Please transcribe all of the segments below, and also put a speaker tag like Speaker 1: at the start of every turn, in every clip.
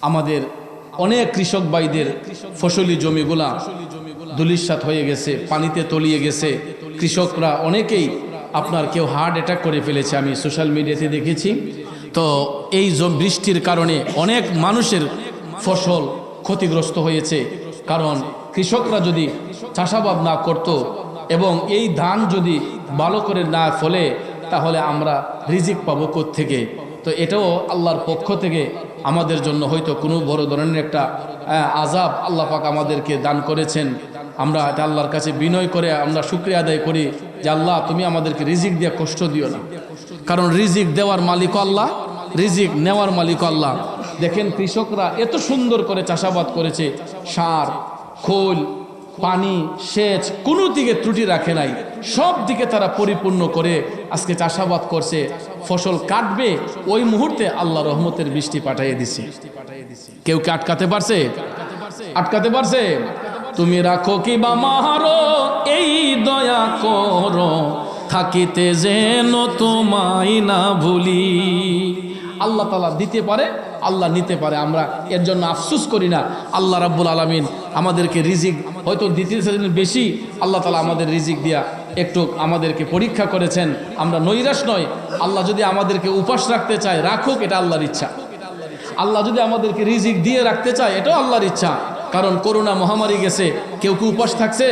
Speaker 1: আমাদের অনেক কৃষক ভাইদের ফসলি জমিগুলা ধূলিসাৎ হয়ে গেছে, পানিতে তলিয়ে গেছে। কৃষকরা অনেকেই আপনার কেউ হার্ট অ্যাটাক করে ফেলেছে, আমি সোশ্যাল মিডিয়াতে দেখেছি। তো এই বৃষ্টির কারণে অনেক মানুষের ফসল ক্ষতিগ্রস্ত হয়েছে। কারণ কৃষকরা যদি চাষাবাদ না করত এবং এই ধান যদি ভালো করে না ফলে, তাহলে আমরা রিজিক পাবো কোত্থেকে? তো এটাও আল্লাহর পক্ষ থেকে আমাদের জন্য হয়তো কোনো বড় ধরনের একটা আযাব আল্লাহ পাক আমাদেরকে দান করেছেন। আমরা এটা আল্লাহর কাছে বিনয় করে আমরা শুকরিয়া আদায় করি যে আল্লাহ, তুমি আমাদেরকে রিজিক দিয়ে কষ্ট দিও না। কারণ রিজিক দেওয়ার মালিক আল্লাহ, রিজিক নেওয়ার মালিক আল্লাহ। দেখেন কৃষকরা এত সুন্দর করে চাষাবাদ করেছে, সার, খোল, পানি, সেচ কোনো দিকে ত্রুটি রাখে নাই, সব দিকে তারা পরিপূর্ণ করে আজকে চাষাবাদ করছে। ফসল কাটবে ওই মুহূর্তে আল্লাহ রহমতের বৃষ্টি পাঠিয়ে দিছে। কেউ কি আটকাতে পারছে? আটকাতে পারছে? তুমি রাখো কি বা মারো, এই দয়া করো, থাকিতে যেন তোমায় না ভুলি। আল্লাহ তাআলা দিতে পারে, আল্লাহ নিতে পারে, আমরা এর জন্য আফসোস করি না। আল্লাহ রাব্বুল আলামিন আমাদেরকে রিজিক হয়তো দিতেছেন বেশি, আল্লাহ তাআলা আমাদের রিজিক দিয়া একটু আমাদেরকে পরীক্ষা করেছেন। আমরা নৈরাশ নয়। আল্লাহ যদি আমাদেরকে উপাস রাখতে চায় রাখুক, এটা আল্লাহর ইচ্ছা। আল্লাহ যদি আমাদেরকে রিজিক দিয়ে রাখতে চায়, এটাও আল্লাহর ইচ্ছা। কারণ করোনা মহামারী গেছে, কেউ কি উপাস থাকছে?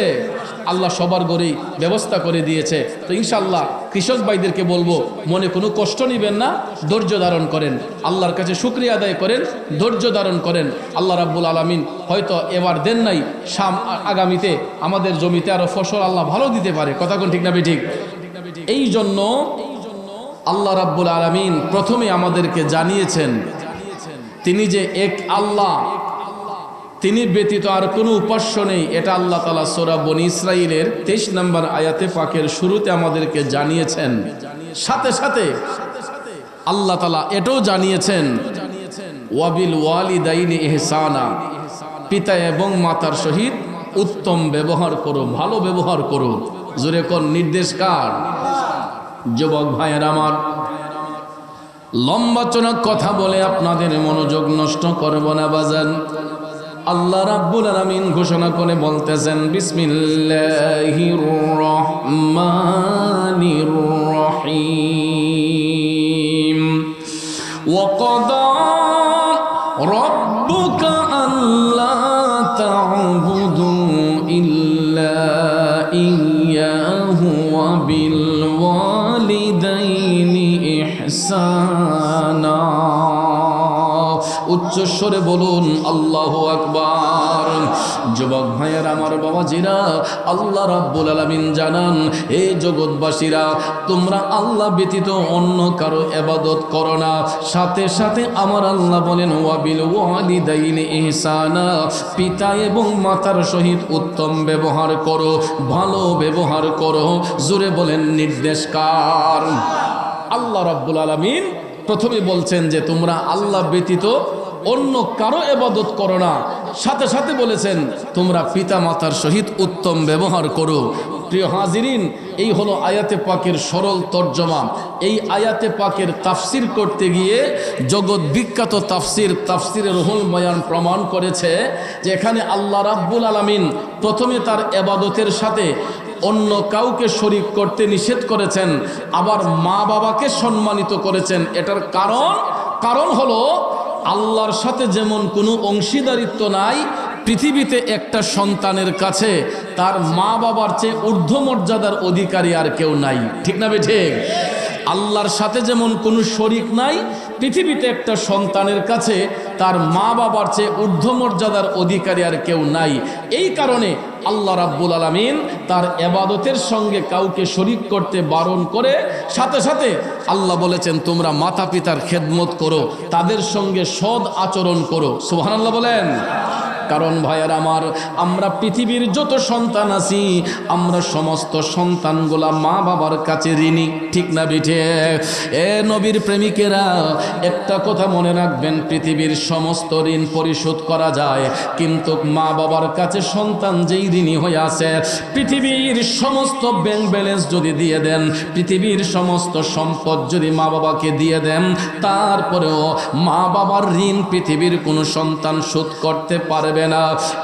Speaker 1: আল্লাহ সবার ঘরেই ব্যবস্থা করে দিয়েছে। তো ইনশাআল্লাহ কৃষক ভাইদেরকে বলবো, মনে কোনো কষ্ট নেবেন না, ধৈর্য ধারণ করেন, আল্লাহর কাছে শুকরিয়া আদায় করেন, ধৈর্য ধারণ করেন। আল্লাহ রাব্বুল আলামিন হয়তো এবার দেন নাই, আগামীতে আমাদের জমিতে আরো ফসল আল্লাহ ভালো দিতে পারে। কথা কোন ঠিক না ঠিক? এই জন্য আল্লাহ রাব্বুল আলামিন প্রথমে আমাদেরকে জানিয়েছেন তিনি যে এক আল্লাহ, তিনি ব্যতীত আর কোনো উপাস্য নেই। এটা আল্লাহ তাআলা সূরা বনী ইসরাঈলের 23 নম্বর আয়াতে পাকের শুরুতে আমাদেরকে জানিয়েছেন। সাথে সাথে আল্লাহ তাআলা এটাও জানিয়েছেন, ওয়াবিল ওয়ালিদাইনি ইহসানা, পিতা এবং মাতার সহিত উত্তম ব্যবহার করো, ভালো ব্যবহার করো। জোরে কোন নির্দেশ কার? যুবক ভাইয়ের আমার, লম্বা চড়া কথা বলে আপনাদের মনোযোগ নষ্ট করব না বাজান। আল্লাহ রাব্বুল আলামিন ঘোষণা করে বলতেছেন, বিসমিল্লাহির রহমানির রহিম, ওয়া ক্বাদা রাব্বুকা আল্লা তা'বুদু ইল্লা ইয়্যাহু ওয়া বিল ওয়ালিদাইনি ইহসানা। উচ্চস্বরে বলুন আল্লাহু আকবার। যুবক ভাইয়ের আমার, বাবাজিরা, আল্লাহ রাব্বুল আলামিন জানান, হে জগৎবাসীরা, তোমরা আল্লাহ ব্যতীত অন্য কারো ইবাদত করো না। সাথে সাথে আমার আল্লাহ বলেন, ওয়াবিল ওয়ালিদাইনি ইহসানা, পিতা এবং মাতার সহিত উত্তম ব্যবহার করো, ভালো ব্যবহার করো। জোরে বলেন নির্দেশ কার? আল্লাহ রাব্বুল আলামিন প্রথমে বলছেন যে তোমরা আল্লাহ ব্যতীত অন্য কারো ইবাদত করো না। সাথে সাথে বলেছেন তোমরা পিতা মাতার সহিত উত্তম ব্যবহার করো। প্রিয় হাজিরিন, এই হলো আয়াতে পাকের সরল তর্জমা। এই আয়াতে পাকের তাফসির করতে গিয়ে জগৎ বিখ্যাত তাফসিরে রুহুল বয়ান প্রমাণ করেছে যে এখানে আল্লাহ রাব্বুল আলামিন প্রথমে তার ইবাদতের সাথে অন্য কাউকে শরীক করতে নিষেধ করেছেন, আবার মা বাবাকে সম্মানিত করেছেন। এটার কারণ হলো আল্লাহর সাথে যেমন কোনো অংশীদারিত্ব নাই, পৃথিবীতে একটা সন্তানের কাছে তার মা বাবার চেয়ে ঊর্ধ্বমর্যাদার অধিকারী আর কেউ নাই। ঠিক না ঠিক? আল্লাহর সাথে যেমন কোনো শরীক নাই, পৃথিবীতে একটা সন্তানের কাছে তার মা বাবার চেয়ে ঊর্ধ্বমর্যাদার অধিকারী আর কেউ নাই। এই কারণে আল্লাহ রাব্বুল আলামিন তার ইবাদতের সঙ্গে কাউকে শরীক করতে বারণ করে সাথে সাথে আল্লাহ বলেছেন তোমরা মাতা পিতার খেদমত করো, তাদের সঙ্গে সৎ আচরণ করো। সুবহানাল্লাহ বলেন। কারণ ভাইয়ের আমার, আমরা পৃথিবীর যত সন্তান আছি, আমরা সমস্ত সন্তানগুলা মা বাবার কাছে ঋণী, ঠিক না বিঠে? এ নবীর প্রেমিকেরা, একটা কথা মনে রাখবেন, পৃথিবীর সমস্ত ঋণ পরিশোধ করা যায়, কিন্তু মা বাবার কাছে সন্তান যেই ঋণী হয়ে আছে, পৃথিবীর সমস্ত ব্যাংক ব্যালেন্স যদি দিয়ে দেন, পৃথিবীর সমস্ত সম্পদ যদি মা বাবাকে দিয়ে দেন, তারপরেও মা বাবার ঋণ পৃথিবীর কোনো সন্তান শোধ করতে পারবে না।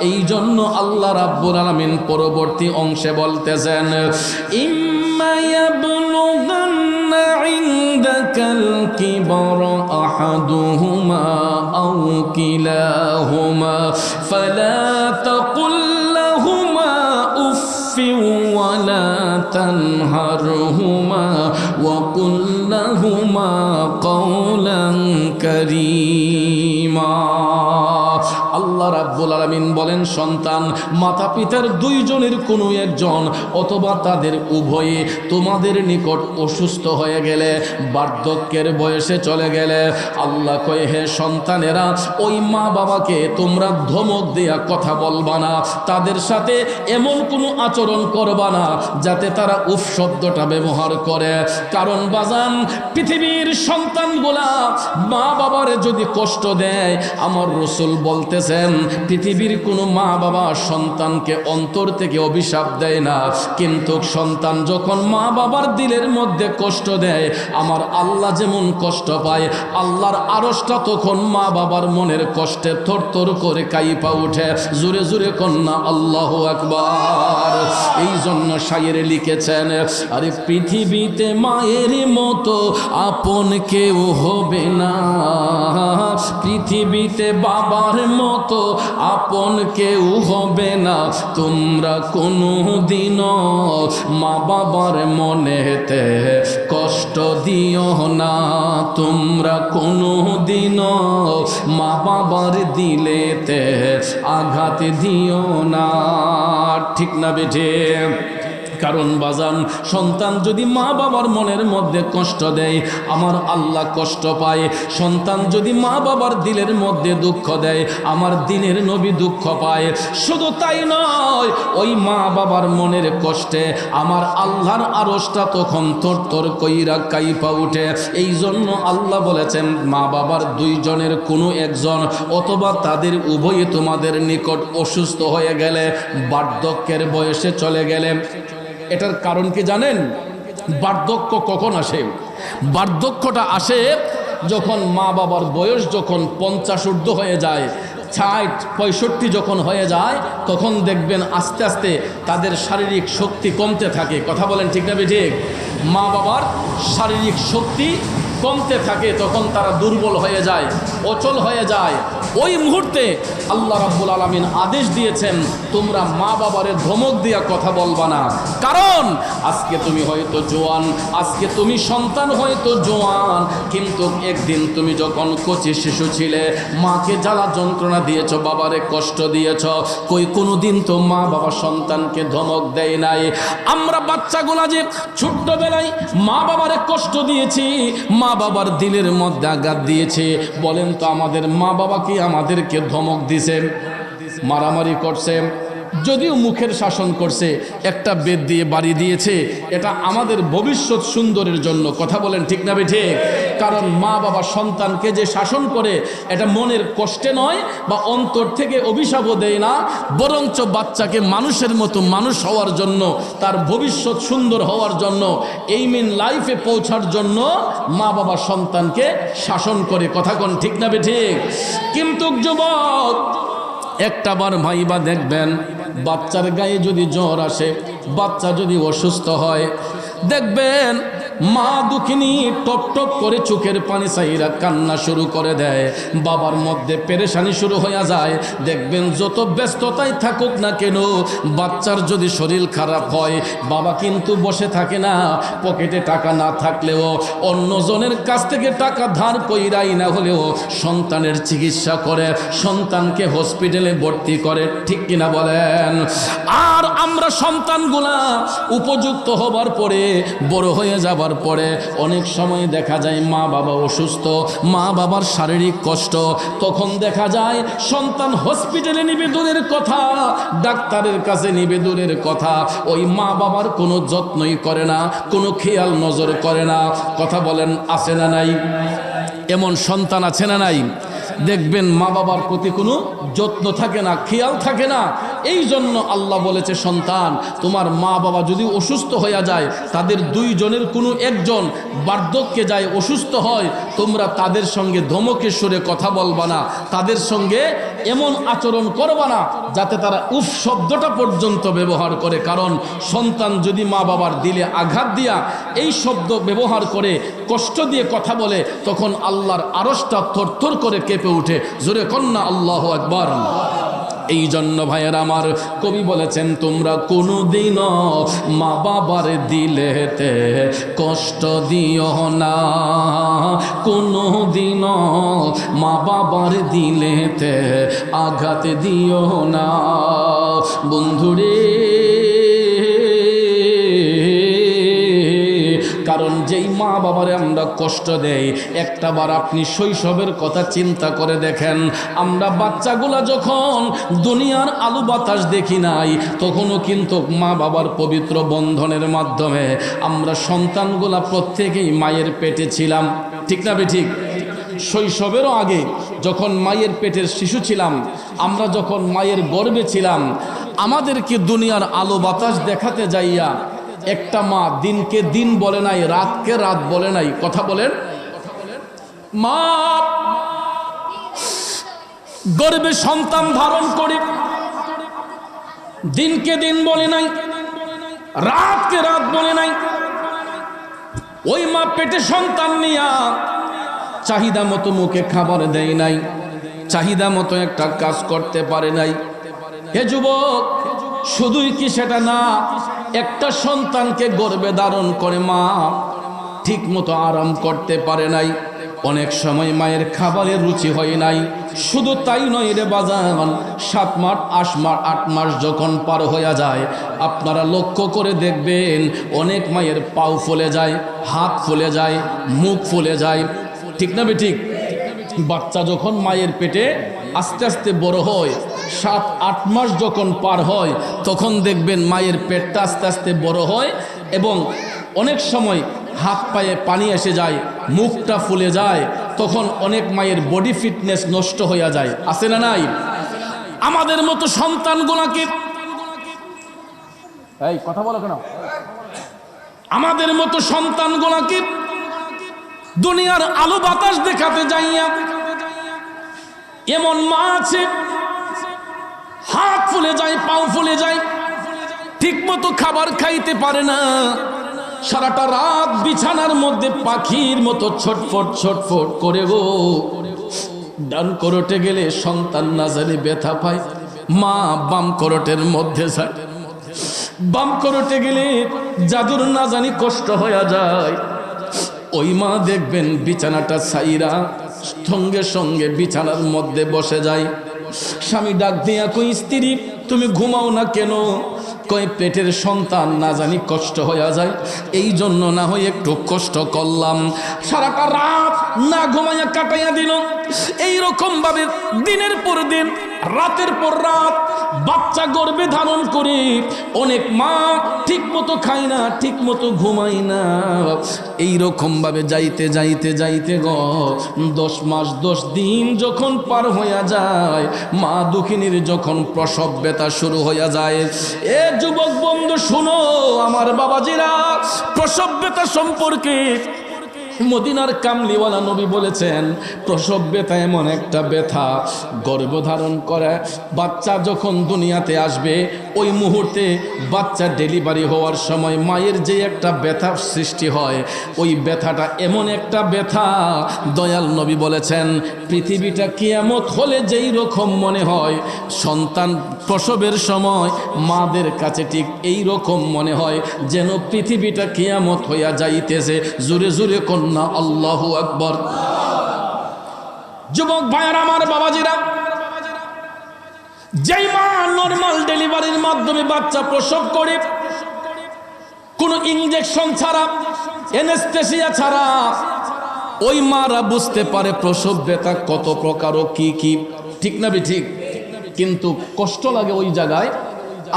Speaker 1: এই জন্য আল্লাহ রাব্বুল আলামিন পরবর্তী অংশে বলতেছেন, ইম্মা ইয়াবলুগান্না ইনদাকাল কিবরা আহাদুহুমা আও কিলাহুমা ফালা তাকুল লাহুমা উফফিন ওয়ালা তানহারহুমা ওয়া কুল লাহুমা কাওলান কারীমা। আল্লাহ রাব্বুল আলামিন বলেন, সন্তান মাতা পিতার দুইজনের কোনো একজন অথবা তাদের উভয়ে তোমাদের নিকট অসুস্থ হয়ে গেলে, বার্ধক্যের বয়সে চলে গেলে, আল্লাহ কয়, হে সন্তানেরা, ওই মা বাবাকে তোমরা ধমক দেয়া কথা বলবা না, তাদের সাথে এমন কোনো আচরণ করবা না যাতে তারা উফ শব্দটা ব্যবহার করে। কারণ বাজান, পৃথিবীর সন্তানগুলা মা বাবার যদি কষ্ট দেয়, আমার রাসূল বলতেছেন, পৃথিবীর কোনো মা বাবা সন্তানকে অন্তর থেকে অভিশাপ দেয় না, কিন্তু সন্তান যখন মা বাবার দিলের মধ্যে কষ্ট দেয়, আমার আল্লাহ যেমন কষ্ট পায়, আল্লাহর আরশটা তখন মা বাবার মনের কষ্টে থরথর করে কাঁইপা উঠে। জোরে জোরে কন্যা আল্লাহু আকবার। এই জন্য শায়েরে লিখেছেন, আরে পৃথিবীতে মায়ের মতো আপন কেউ হবে না, পৃথিবীতে বাবার মতো আপন কেউ হবে না, তোমরা কোনো দিনও মা বাবার মনেতে কষ্ট দিও না, তোমরা কোনো দিনও মা বাবার দিলেতে আঘাত দিও না, ঠিক না বেঠে? কারণ বাজান, সন্তান যদি মা বাবার মনের মধ্যে কষ্ট দেয়, আমার আল্লাহ কষ্ট পায়। সন্তান যদি মা বাবার দিলের মধ্যে দুঃখ দেয়, আমার দিনের নবী দুঃখ পায়। শুধু তাই নয়, ওই মা বাবার মনের কষ্টে আমার আল্লাহর আরশটা তখন থরথর কইরা কাঁইপা উঠে। এই জন্য আল্লাহ বলেছেন, মা বাবার দুইজনের কোনো একজন অথবা তাদের উভয়ে তোমাদের নিকট অসুস্থ হয়ে গেলে, বার্ধক্যের বয়সে চলে গেলে। এটার কারণ কি জানেন? বার্ধক্য কখন আসে? বার্ধক্যটা আসে যখন মা বাবার বয়স যখন 50 ঊর্ধ্ব হয়ে যায়, 60-65 যখন হয়ে যায়, তখন দেখবেন আস্তে আস্তে তাদের শারীরিক শক্তি কমতে থাকে। কথা বলেন ঠিক না ঠিক? মা বাবার শারীরিক শক্তি কমতে থাকে, তখন তারা দুর্বল হয়ে যায়, অচল হয়ে যায়। ওই মুহূর্তে আল্লাহ রাব্বুল আলামিন আদেশ দিয়েছেন, তোমরা মা বাবারে ধমক দিয়া কথা বলবা না। কারণ আজকে তুমি হয়তো জোয়ান, আজকে তুমি সন্তান হয়তো জোয়ান, কিন্তু একদিন তুমি যখন কচি শিশু ছিলে, মাকে জ্বালা যন্ত্রণা দিয়েছ, বাবারে কষ্ট দিয়েছ। কোনো দিন তো মা বাবা সন্তানকে ধমক দেয় নাই। আমরা বাচ্চাগুলা যে ছোট্টবেলায় মা বাবারে কষ্ট দিয়েছি, মা বাবার দিলের মধ্যে আঘাত দিয়েছে, বলেন তো আমাদের মা বাবা কি আমাদেরকে ধমক দিছে, মারামারি করছে? যদিও মুখের শাসন করছে, একটা বেদ দিয়ে বাড়ি দিয়েছে, এটা আমাদের ভবিষ্যৎ সুন্দরের জন্য। কথা বলেন ঠিক না ঠিক? কারণ মা বাবা সন্তানকে যে শাসন করে, এটা মনের কষ্টে নয় বা অন্তর থেকে অভিশাপও দেয় না, বরঞ্চ বাচ্চাকে মানুষের মতো মানুষ হওয়ার জন্য, তার ভবিষ্যৎ সুন্দর হওয়ার জন্য, এইম ইন লাইফে পৌঁছার জন্য মা বাবা সন্তানকে শাসন করে। কথা কোন ঠিক না ঠিক? কিন্তু যুবক, একটা বার ভাইবা দেখবেন, বাচ্চার গায়ে যদি জ্বর আসে, বাচ্চা যদি অসুস্থ হয়, দেখবেন মা দুঃখিনী টপ টপ করে চোখের পানি চাইরা কান্না শুরু করে দেয়, বাবার মধ্যে পেরেশানি শুরু হয়ে যায়। দেখবেন যত ব্যস্ততায় থাকুক না কেন, বাচ্চার যদি শরীর খারাপ হয়, বাবা কিন্তু বসে থাকে না। পকেটে টাকা না থাকলেও অন্যজনের কাছ থেকে টাকা ধার কইরাই না হলেও সন্তানের চিকিৎসা করে, সন্তানকে হসপিটালে ভর্তি করে, ঠিক কিনা বলেন? আর আমরা সন্তানগুলা উপযুক্ত হবার পরে, বড় হয়ে যাব যাবার পরে অনেক সময় দেখা যায় মা বাবা অসুস্থ, মা বাবার শারীরিক কষ্ট, তখন দেখা যায় সন্তান হসপিটালে নিবে দূরের কথা, ডাক্তারের কাছে নিবে দূরের কথা, ওই মা বাবার কোনো যত্নই করে না, কোনো খেয়াল নজর করে না। কথা বলেন আছে না নাই? এমন সন্তান আছে না নাই? দেখবেন মা বাবার প্রতি কোনো যত্ন থাকে না, খেয়াল থাকে না। এই জন্য আল্লাহ বলেছে, সন্তান তোমার মা বাবা যদি অসুস্থ হয়ে যায়, তাদের দুইজনের কোনো একজন বার্ধক্যে যায়, অসুস্থ হয়, তোমরা তাদের সঙ্গে ধমকে সুরে কথা বলবা না, তাদের সঙ্গে এমন আচরণ করবা না যাতে তারা উফ শব্দটা পর্যন্ত ব্যবহার করে। কারণ সন্তান যদি মা বাবার দিলে আঘাত দিয়া এই শব্দ ব্যবহার করে, কষ্ট দিয়ে কথা বলে, তখন আল্লাহর আরশটা থরথর করে কেঁপে উঠে। জোরে কন্যা আল্লাহু আকবার। এই জন্য ভাইয়ের আমার, কবি বলেছেন, তোমরা কোনোদিনও মা বাবার দিলেতে কষ্ট দিও না, কোনোদিনও মা বাবার দিলেতে আঘাত দিও না। বন্ধুরে, কারণ যেই মা বাবারে আমরা কষ্ট দেই, একটাবার আপনি শৈশবের কথা চিন্তা করে দেখেন, আমরা বাচ্চাগুলা যখন দুনিয়ার আলো বাতাস দেখি নাই, তখনও কিন্তু মা বাবার পবিত্র বন্ধনের মাধ্যমে আমরা সন্তানগুলা প্রত্যেকেই মায়ের পেটে ছিলাম। ঠিক না বেঠিক? শৈশবেরও আগে যখন মায়ের পেটের শিশু ছিলাম, আমরা যখন মায়ের গর্ভে ছিলাম, আমাদেরকে দুনিয়ার আলো বাতাস দেখাতে যাইয়া একটা মা দিনকে দিন বলে নাই, রাতকে রাত বলে নাই। কথা বলেন, মা গর্ভে সন্তান ধারণ করে দিনকে দিন বলে নাই, রাতকে রাত বলে নাই। ওই মা পেটে সন্তান নিয়া চাহিদা মতো মুখে খাবার দেয় নাই, চাহিদা মতো একটা কাজ করতে পারে নাই। হে যুবক, শুধুই কি সেটা না, একটা সন্তানকে গর্ভে ধারণ করে মা ঠিক মতো আরাম করতে পারে নাই, অনেক সময় মায়ের খাবারের রুচি হয় নাই। শুধু তাই নয় রে বাজান, 7 মাস 8 মাস যখন পার হয়ে যায়, আপনারা লক্ষ্য করে দেখবেন অনেক মায়ের পাও ফুলে যায়, হাত ফুলে যায়, মুখ ফুলে যায়। ঠিক না বেঠিক? বাচ্চা যখন মায়ের পেটে আস্তে আস্তে বড় হয়, 7-8 মাস যখন পার হয়, তখন দেখবেন মায়ের পেটটা আস্তে আস্তে বড় হয় এবং অনেক সময় হাত পায়ে পানি এসে যায়, মুখটা ফুলে যায়। তখন অনেক মায়ের বডি ফিটনেস নষ্ট হয়ে যায়। আছে না নাই? আমাদের মতো সন্তানগুলোকে, এই কথা বলো কেন, আমাদের মতো সন্তানগুলোকে দুনিয়ার আলো বাতাস দেখাতে যাইয়া এমন মা আছে, হাত ফুলে যায়, পাও ফুলে যায়, ঠিক মতো খাবার খাইতে পারে না, সারাটা রাত বিছানার মধ্যে পাখির মতো ছটফট ছটফট করে গো। ডান করোটে গেলে সন্তান না জানি ব্যথা পায়, মা বাম করোটের মধ্যে যায়, বাম করোটে গেলে জাদুর না জানি কষ্ট হয়ে যায়। ওই মা দেখবেন বিছানাটা ছাইরা সঙ্গে সঙ্গে বিছানার মধ্যে বসে যায়। স্বামী ডাক দিয়া কই, স্ত্রী তুমি ঘুমাও না কেন? কই পেটের সন্তান না জানি কষ্ট হয়ে যায়, এই জন্য না হয় একটু কষ্ট করলাম। সারাটা রাত না ঘুমাইয়া কাটাইয়া দিল। এইরকম ভাবে দিনের পর দিন, রাতের পর রাত বাচ্চা গর্ভে ধারণ করে অনেক মা ঠিক মতো খায় না, ঠিক মতো ঘুমায় না। এইরকম ভাবে যাইতে যাইতে যাইতে 10 মাস 10 দিন যখন পার হইয়া যায়, মা দুঃখিনীর যখন প্রসব ব্যথা শুরু হইয়া যায়। এ যুবক বন্ধু শুনো আমার বাবাজিরা, প্রসব ব্যথা সম্পর্কে মদিনার কামলিওয়ালা নবী বলেছেন, প্রসব ব্যথা এমন একটা ব্যথা, গর্ভধারণ করে বাচ্চা যখন দুনিয়াতে আসবে, ওই মুহূর্তে বাচ্চা ডেলিভারি হওয়ার সময় মায়ের যে একটা ব্যথা সৃষ্টি হয়, ওই ব্যথাটা এমন একটা ব্যথা, দয়াল নবী বলেছেন পৃথিবীটা কিয়ামত হলে যেই রকম মনে হয়, সন্তান প্রসবের সময় মাদের কাছে ঠিক এই রকম মনে হয় যেন পৃথিবীটা কিয়ামত হইয়া যাইতেছে। জোরে জোরে কন্যা আল্লাহু আকবার। যুবক ভাইয়ের আমার বাবাজিরা, যেই মা নরমাল ডেলিভারির মাধ্যমে বাচ্চা প্রসব করে, কোনো ইনজেকশন ছাড়া, অ্যানেস্থেসিয়া ছাড়া ওই মারা বুঝতে পারে প্রসব ব্যথা কত প্রকার ও কি কি, ঠিক না ঠিক? কিন্তু কষ্ট লাগে ওই জায়গায়।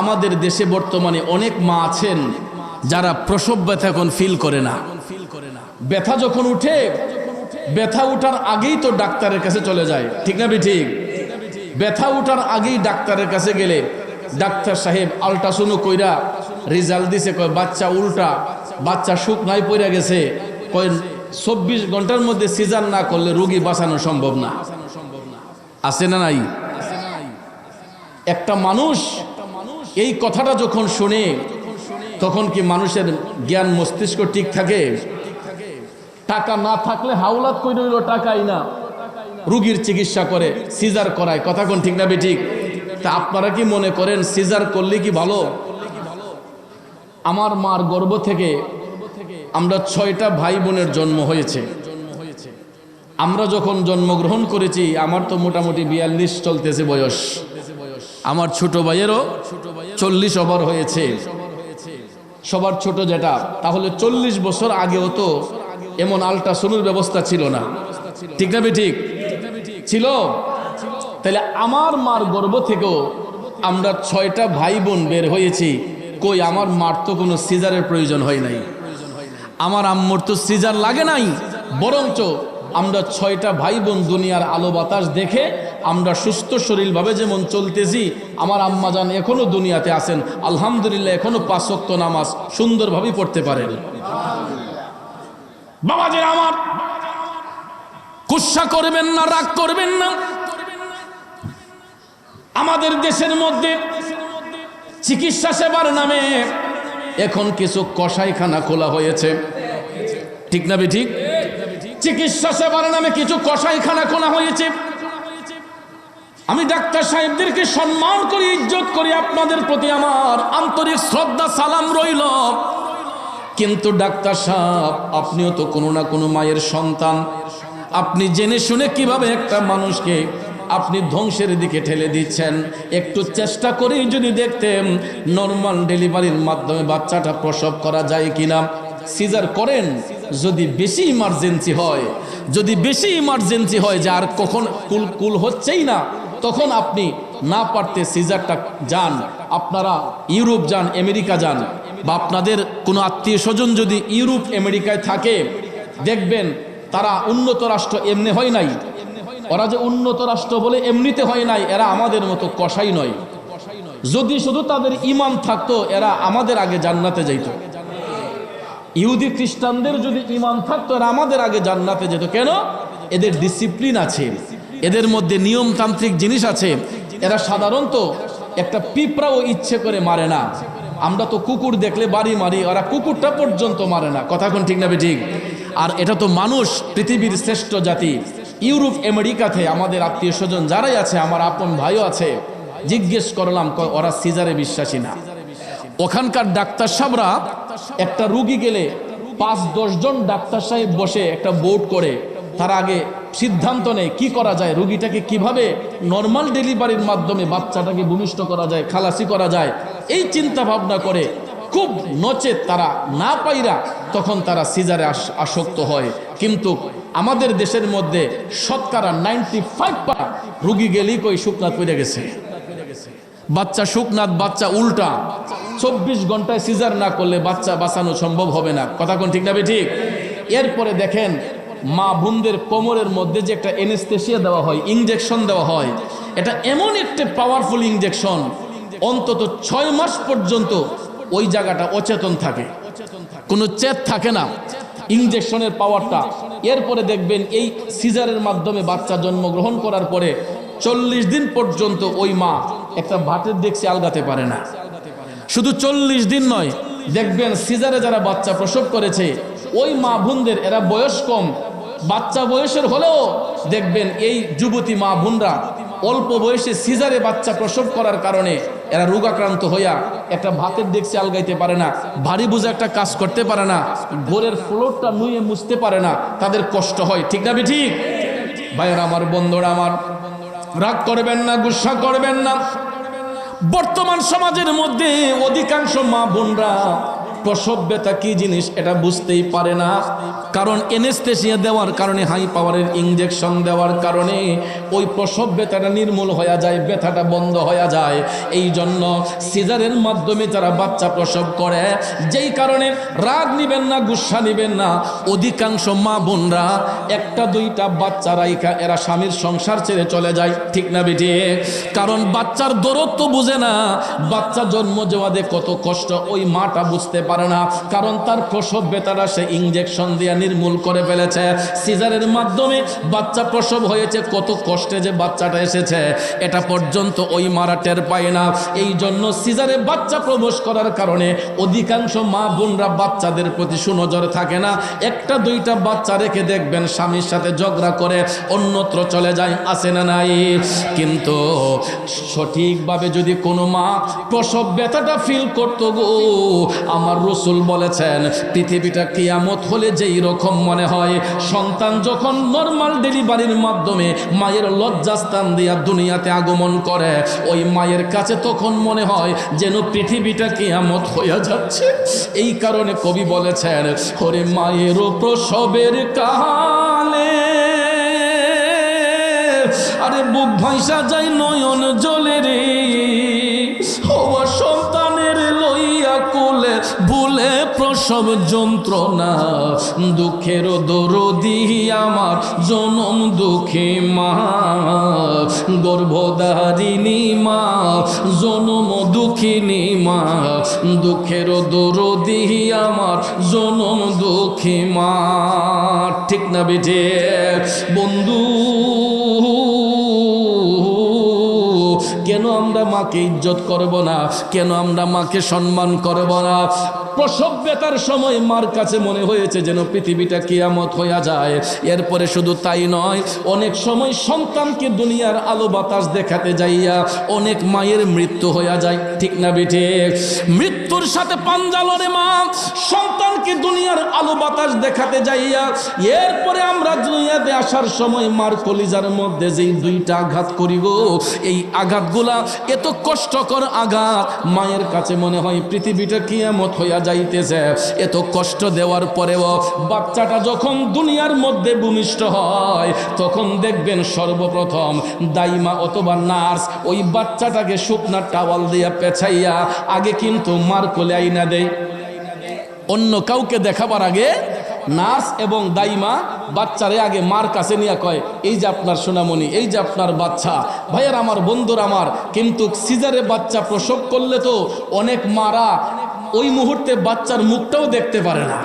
Speaker 1: আমাদের দেশে বর্তমানে অনেক মা আছেন যারা প্রসব ব্যথা এখন ফিল করে না। ব্যথা যখন উঠে, ব্যথা উঠার আগেই তো ডাক্তারের কাছে চলে যায়, ঠিক না ঠিক? ব্যথা উঠার আগেই ডাক্তারের কাছে গেলে ডাক্তার সাহেব আল্ট্রাসাউন্ড কইরা রেজাল্ট দিছে, কয় বাচ্চা উল্টা, বাচ্চা শুকনায় পড়ে গেছে, কয় 24 ঘন্টার মধ্যে সিজার না করলে রোগী বাঁচানো সম্ভব না। আছে না নাই? একটা মানুষ এই কথাটা যখন শুনে তখন কি মানুষের জ্ঞান মস্তিষ্ক ঠিক থাকে? টাকা না থাকলে হাওলাত কই রইল, টাকাই না, রোগীর চিকিৎসা করে, সিজার করায়, কথা কোন ঠিক না ঠিক? তা আপনারা কি মনে করেন সিজার করলে কি ভালো? আমার মার গর্ভ থেকে আমরা 6টা ভাই বোনের জন্ম হয়েছে। আমরা যখন জন্মগ্রহণ করেছি আমার তো মোটামুটি 42 চলতেছে বয়স, আমার ছোট ভাইয়েরও 40 ওভার হয়েছে, সবার ছোট যেটা। তাহলে 40 বছর আগেও তো এমন আল্ট্রাসাউন্ডের ব্যবস্থা ছিল না, ঠিক না ঠিক? ছিল? তাহলে আমার মার গর্ভ থেকেও আমরা 6টা ভাই বোন বের হয়েছি। কই আমার মার তো কোনো সিজারের প্রয়োজন হয় নাই, আমার আম্মুর তো সিজার লাগে নাই, বরঞ্চ আমরা 6টা ভাই বোন দুনিয়ার আলো বাতাস দেখে আমরা সুস্থ শরীরভাবে যেমন চলতেছি, আমার আম্মা জান এখনো দুনিয়াতে আছেন, আলহামদুলিল্লাহ, এখনো 5 ওয়াক্ত নামাজ সুন্দরভাবে পড়তে পারেন। বাবাজি আমার, কুৎসা করবেন না, রাগ করবেন না। আমাদের দেশের মধ্যে চিকিৎসা সেবার নামে এখন কিছু কসাইখানা খোলা হয়েছে, ঠিক না ঠিক? চিকিৎসা সেবার নামে কিছু কসাইখানা খোলা হয়েছে। আমি ডাক্তার সাহেবদেরকে সম্মান করি, ইজ্জত করি, আপনাদের প্রতি আমার আন্তরিক শ্রদ্ধা সালাম রইল। কিন্তু ডাক্তার সাহেব, আপনিও তো কোনো না কোনো মায়ের সন্তান, আপনি জেনে শুনে কিভাবে একটা মানুষকে আপনি ধ্বংসের দিকে ঠেলে দিচ্ছেন? একটু চেষ্টা করেই যদি দেখতেন নর্মাল ডেলিভারির মাধ্যমে বাচ্চাটা প্রসব করা যায় কিনা। সিজার করেন যদি বেশি ইমার্জেন্সি হয়, যদি বেশি ইমার্জেন্সি হয় যে আর কখন কুল হচ্ছেই না, তখন আপনি না পারতে সিজারটা যান, আপনারা ইউরোপ যান, আমেরিকা যান, বা আপনাদের কোনো আত্মীয় স্বজন যদি ইউরোপ আমেরিকায় থাকে, দেখবেন তারা উন্নত রাষ্ট্র এমনি হয় নাই। ওরা যে উন্নত রাষ্ট্র বলে এমনিতে হয় নাই, এরা আমাদের মতো কসাই নয়। যদি শুধু তাদের ঈমান থাকতো এরা আমাদের আগে জান্নাতে যাইত। ইহুদি খ্রিস্টানদের যদি ঈমান থাকতো এরা আমাদের আগে জান্নাতে যেত। কেন? এদের ডিসিপ্লিন আছে, এদের মধ্যে নিয়মতান্ত্রিক জিনিস আছে। এরা সাধারণত একটা পিঁপড়াও ইচ্ছে করে মারে না। আমরা তো কুকুর দেখলে বাড়ি মারি, ওরা কুকুরটা পর্যন্ত মারে না, কথা কোন ঠিক না ঠিক? আর এটা তো মানুষ, পৃথিবীর শ্রেষ্ঠ জাতি। ইউরোপ আমেরিকাতে আমাদের আত্মীয় স্বজন যারাই আছে, আমার আপন ভাইও আছে, জিজ্ঞেস করলাম, ওরা সিজারে বিশ্বাসী না। ওখানকার ডাক্তার সাহেবরা একটা রুগী গেলে 5-10 জন ডাক্তার সাহেব বসে একটা বোর্ড করে, তার আগে সিদ্ধান্ত নেয় কি করা যায়, রুগীটাকে কিভাবে নর্মাল ডেলিভারির মাধ্যমে বাচ্চাটাকে ভূমিষ্ঠ করা যায়, খালাসি করা যায়, এই চিন্তা ভাবনা করে খুব নচেত তারা না পাইরা তখন তারা সিজারে আসক্ত হয়। কিন্তু আমাদের দেশের মধ্যে শতকরা 95% রুগী গেলেই কই শুকনাথ পড়ে গেছে, বাচ্চা শুকনাথ, বাচ্চা উল্টা। 24 ঘন্টায় সিজার না করলে বাচ্চা বাঁচানো সম্ভব হবে না, কথা কোন ঠিক না ঠিক? এরপরে দেখেন মা বোনদের কোমরের মধ্যে যে একটা অ্যানেস্থেসিয়া দেওয়া হয়, ইনজেকশন দেওয়া হয়, এটা এমন একটা পাওয়ারফুল ইনজেকশন, অন্তত 6 মাস পর্যন্ত ওই জায়গাটা অচেতন থাকে, কোনো চেত থাকে না ইনজেকশনের পাওয়ারটা। এরপরে দেখবেন এই সিজারের মাধ্যমে বাচ্চা জন্মগ্রহণ করার পরে 40 দিন পর্যন্ত ওই মা একটা ভাতের ডেকচি আলগাতে পারে না। শুধু 40 দিন নয়, দেখবেন সিজারে যারা বাচ্চা প্রসব করেছে ওই মা বোনদের, এরা বয়স কম, বাচ্চা বয়সের হলেও দেখবেন এই যুবতী মা বোনরা অল্প বয়সে সিজারে বাচ্চা প্রসব করার কারণে এরা রোগাক্রান্ত হইয়া একটা ভাতের ডেকচি আলগাইতে পারে না, ভারী বোঝা একটা কাজ করতে পারে না, ঘরের ফ্লোরটা নুয়ে মুছতে পারে না, তাদের কষ্ট হয়, ঠিক না ঠিক? ভাইয়েরা আমার, বন্ধুরা আমার, রাগ করবেন না, গুসা করবেন না। বর্তমান সমাজের মধ্যে অধিকাংশ মা বোনরা প্রসব ব্যথা কি জিনিস এটা বুঝতেই পারে না, কারণ এনেস্থেসিয়া দেওয়ার কারণে, হাই পাওয়ারের ইনজেকশন দেওয়ার কারণে ওই প্রসব ব্যথাটা নির্মূল হয়ে যায়, ব্যথাটা বন্ধ হয়ে যায়। এই জন্য সিজারের মাধ্যমে তারা বাচ্চা প্রসব করে। যেই কারণে রাগ নিবেন না, গুসা নিবেন না, অধিকাংশ মা বোনরা একটা দুইটা বাচ্চা রাইখা এরা স্বামীর সংসার ছেড়ে চলে যায়, ঠিক না বেটি? কারণ বাচ্চার দরদ বুঝে না, বাচ্চা জন্ম দেওয়াতে কত কষ্ট ওই মাটা বুঝতে পারে না, কারণ তার প্রসব ব্যথাটা সে ইনজেকশন দিয়ে নির্মূল করে ফেলেছে। সিজারের মাধ্যমে বাচ্চা প্রসব হয়েছে, কত কষ্টে যে বাচ্চাটা এসেছে এটা পর্যন্ত ওই মারা টের পায় না। এই জন্য সিজারে বাচ্চা প্রবেশ করার কারণে অধিকাংশ মা বোনরা বাচ্চাদের প্রতি সুনজর থাকে না। একটা দুইটা বাচ্চা রেখে দেখবেন স্বামীর সাথে ঝগড়া করে অন্যত্র চলে যায়, আছে না নাই? কিন্তু সঠিকভাবে যদি কোনো মা প্রসব ব্যথাটা ফিল করতো গো, আমার রাসূল বলেছেন পৃথিবীটা কিয়ামত হলে যেই রকম মনে হয় সন্তান যখন নরমাল ডেলিভারির মাধ্যমে মায়ের লজ্জাস্থান দিয়া দুনিয়াতে আগমন করে, ওই মায়ের কাছে তখন মনে হয় যেন পৃথিবীটা কিয়ামত হয়ে যাচ্ছে। এই কারণে কবি বলেছেন, ওরে মায়েরও প্রসবের কালে আরে বুক ভাইসা যায় নয়ন জলে রে, হওয়া সন্তানের লইয়া কোলে ভুলে প্রসব যন্ত্রণা, দুঃখের দরদি আমার জনম দুঃখী মা, গর্ভধারিণী মা, জনম দুঃখিনী মা, দুঃখের দরদি আমার জনম দুঃখী মা, ঠিক না বেটে? বন্ধু, কেন আমরা মাকে ইজ্জত করব না? কেন আমরা মাকে সম্মান করব না? প্রসব ব্যথার সময় মার কাছে মনে হয়েছে যেন পৃথিবীটা কিয়ামত হয়ে যায়। এরপরে শুধু তাই নয়, অনেক সময় সন্তানকে দুনিয়ার আলো বাতাস দেখাতে যাইয়া অনেক মায়ের মৃত্যু হয়ে যায়, ঠিক না বেটে? মৃত্যুর সাথে পাঞ্জা লড়ে মা সন্তানকে দুনিয়ার আলো বাতাস দেখাতে যাইয়া। এরপরে আমরা দুনিয়াতে আসার সময় মার কলিজার মধ্যে যেই দুইটা আঘাত করি গো, এই আঘাতগুলা এত কষ্টকর আঘাত, মায়ের কাছে মনে হয় পৃথিবীটা কিয়ামত হইয়া যাইতেছে। এত কষ্ট দেওয়ার পরেও বাচ্চাটা যখন দুনিয়ার মধ্যে ভূমিষ্ঠ হয়, তখন দেখবেন সর্বপ্রথম দাইমা অথবা নার্স ওই বাচ্চাটাকে শুকনা টাওয়াল দিয়া পেছাইয়া আগে কিন্তু মার কোলে আইনা দেয়। অন্য কাউকে দেখাবার আগে নার্স এবং দাইমা বাচ্চারে আগে মার কাছে নিয়ে কয়, এই যে আপনার সোনামণি, এই যে আপনার বাচ্চা। ভাইয়ার আমার, বন্ধুর আমার, কিন্তু সিজারে বাচ্চা প্রসব করলে তো অনেক মারা ওই মুহূর্তে বাচ্চার মুখটাও দেখতে পারে না।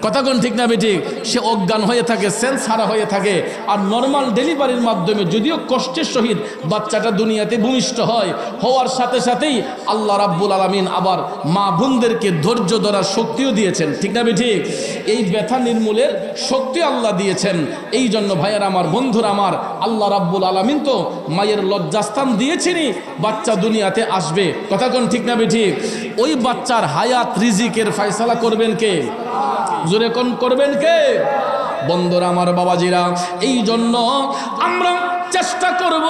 Speaker 1: কথা কোন ঠিক না বেঠিক? সে অজ্ঞান হয়ে থাকে, সেন্স হারা হয়ে থাকে। আর নর্মাল ডেলিভারির মাধ্যমে যদিও কষ্টের সহিত বাচ্চাটা দুনিয়াতে ভূমিষ্ঠ হয়, হওয়ার সাথে সাথেই আল্লাহ রাব্বুল আলামিন আবার মা বোনদেরকে ধৈর্য ধরার শক্তিও দিয়েছেন, ঠিক না বেঠিক? এই ব্যথা নির্মূলের শক্তি আল্লাহ দিয়েছেন। এই জন্য ভাইয়ার আমার, বন্ধুর আমার, আল্লাহ রাব্বুল আলামিন তো মায়ের লজ্জাস্থান দিয়েছেনই, বাচ্চা দুনিয়াতে আসবে। কথা কোন ঠিক না বেঠিক? ওই বাচ্চার হায়াত রিজিকের ফয়সালা করবেন কে? জোরে কোন করবেন কে? বন্ধুরা আমার, বাবাজিরা, এই জন্য আমরা চেষ্টা করব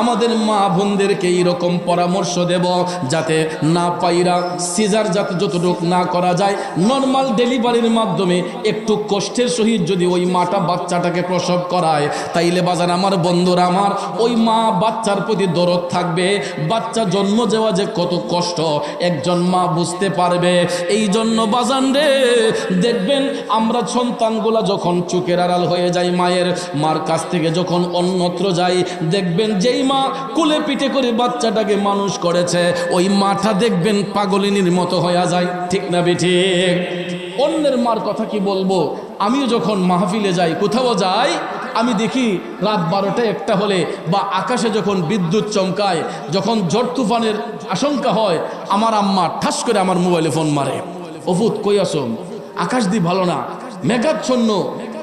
Speaker 1: আমাদের মা বোনদেরকে এইরকম পরামর্শ দেব যাতে না পাইরা সিজার যাতে যতটুকু না করা যায়, নর্মাল ডেলিভারির মাধ্যমে একটু কষ্টের সহিত যদি ওই মাটা বাচ্চাটাকে প্রসব করায়, তাইলে বাজান আমার, বন্ধুরা আমার, ওই মা বাচ্চার প্রতি দরদ থাকবে। বাচ্চা জন্ম দেওয়া যে কত কষ্ট একজন মা বুঝতে পারবে। এই জন্য বাজান রে, দেখবেন আমরা সন্তানগুলা যখন চোখের আড়াল হয়ে যায় মার কাছ থেকে যখন অন্যত্র যাই, দেখবেন যেই মা কোলে পিঠে করে বাচ্চাটাকে মানুষ করেছে, ওই মাটা দেখবেন পাগলিনীর মতো হয়ে যায়, ঠিক না বেঠিক? অন্যের মার কথা কি বলবো, আমিও যখন মাহফিলে যাই, কোথাও যাই, আমি দেখি রাত 12টা 1টা হলে বা আকাশে যখন বিদ্যুৎ চমকায়, যখন ঝড় তুফানের আশঙ্কা হয়, আমার আম্মা ঠাস করে আমার মোবাইলে ফোন মারে, অফুত কই আসো, আকাশ দি ভালো না, মেঘাচ্ছন্ন,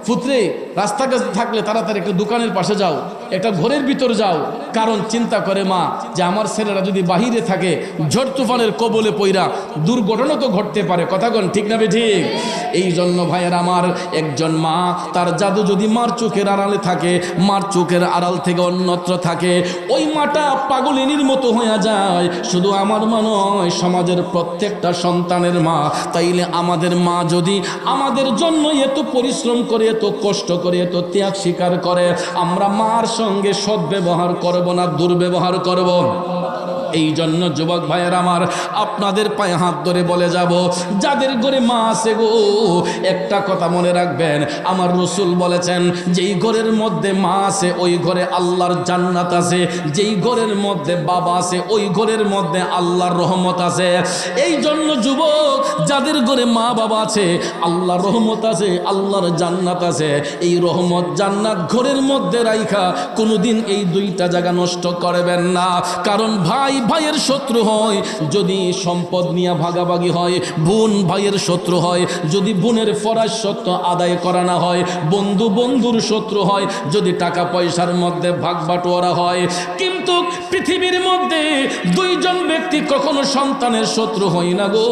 Speaker 1: পুত্রে রাস্তাঘাটে থাকলে তাড়াতাড়ি একটা দোকানের পাশে যাও, একটা ঘরের ভিতর যাও, কারণ চিন্তা করে মা যে আমার ছেলেরা যদি বাহিরে থাকে ঝড় তুফানের কবলে পইরা দুর্ঘটনা তো ঘটতে পারে। কথাগণ ঠিক না বে ঠিক? এই জন্য ভাইয়ের আমার, একজন মা তার জাদু যদি মার চোখের আড়ালে থাকে, মার চোখের আড়াল থেকে অন্যত্র থাকে, ওই মাটা পাগলিনীর মতো হয়ে যায়। শুধু আমার মা নয়, সমাজের প্রত্যেকটা সন্তানের মা। তাইলে আমাদের মা যদি আমাদের জন্য এত পরিশ্রম করে, এত কষ্ট করে, এত ত্যাগ স্বীকার করে, আমরা মার সঙ্গে সদ্ব্যবহার করব না দুর্ব্যবহার করব? এই জন্য যুবক ভাইয়ের আমার, আপনাদের পায়ে হাত ধরে বলে যাব, যাদের ঘরে মা আছে গো, একটা কথা মনে রাখবেন, আমার রসুল বলেছেন যেই ঘরের মধ্যে মা আছে ওই ঘরে আল্লাহর জান্নাত আছে, যেই ঘরের মধ্যে বাবা আছে ওই ঘরের মধ্যে আল্লাহর রহমত আছে। এই জন্য যুবক, যাদের ঘরে মা বাবা আছে আল্লাহর রহমত আছে, আল্লাহর জান্নাত আছে, এই রহমত জান্নাত ঘরের মধ্যে রাইখা কোনোদিন এই দুইটা জায়গা নষ্ট করবেন না। কারণ ভাই ভাইয়ের শত্রু হয় যদি সম্পদ নিয়ে ভাগাভাগি হয়, বোন ভাইয়ের শত্রু হয় যদি বোনের ফরজ সত্য আদায় করা না হয়, বন্ধু বন্ধুর শত্রু হয় যদি টাকা পয়সার মধ্যে ভাগ বাটোয়ারা হয়। কিন্তু পৃথিবীর মধ্যে দুইজন ব্যক্তি কখনো সন্তানের শত্রু হয় না গো,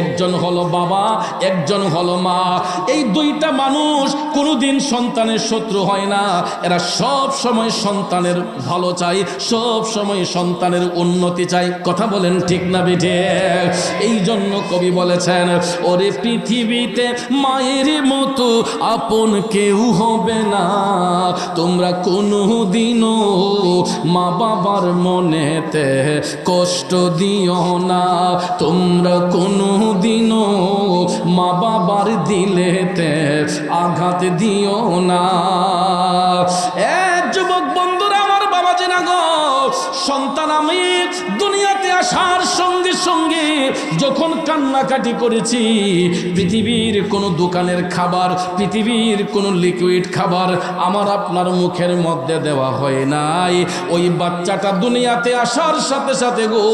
Speaker 1: একজন হলো বাবা, একজন হলো মা। এই দুইটা মানুষ কোনোদিন সন্তানের শত্রু হয় না, এরা সব সময় সন্তানের ভালো চায়, সব সময় সন্তানের উন্নতি চাই। কথা বলেন ঠিক না বেঠে? এই জন্য কবি বলেছেন, ওরে পৃথিবীতে মায়ের মতো আপন কেউ হবে না, তোমরা কোনো দিনও মা বাবার মনেতে কষ্ট দিও না, তোমরা কোনো দিনও মা বাবার দিলেতে আঘাত দিও না। যুবক বন্ধুরা আমার, বাবা জেনা গো, সন্তান আমি দুনিয়াতে আসার সঙ্গে সঙ্গে যখন কান্নাকাটি করেছি, পৃথিবীর কোনো দোকানের খাবার, পৃথিবীর কোনো লিকুইড খাবার আমার আপনার মুখের মধ্যে দেওয়া হয় নাই। ওই বাচ্চাটা দুনিয়াতে আসার সাথে সাথে গো,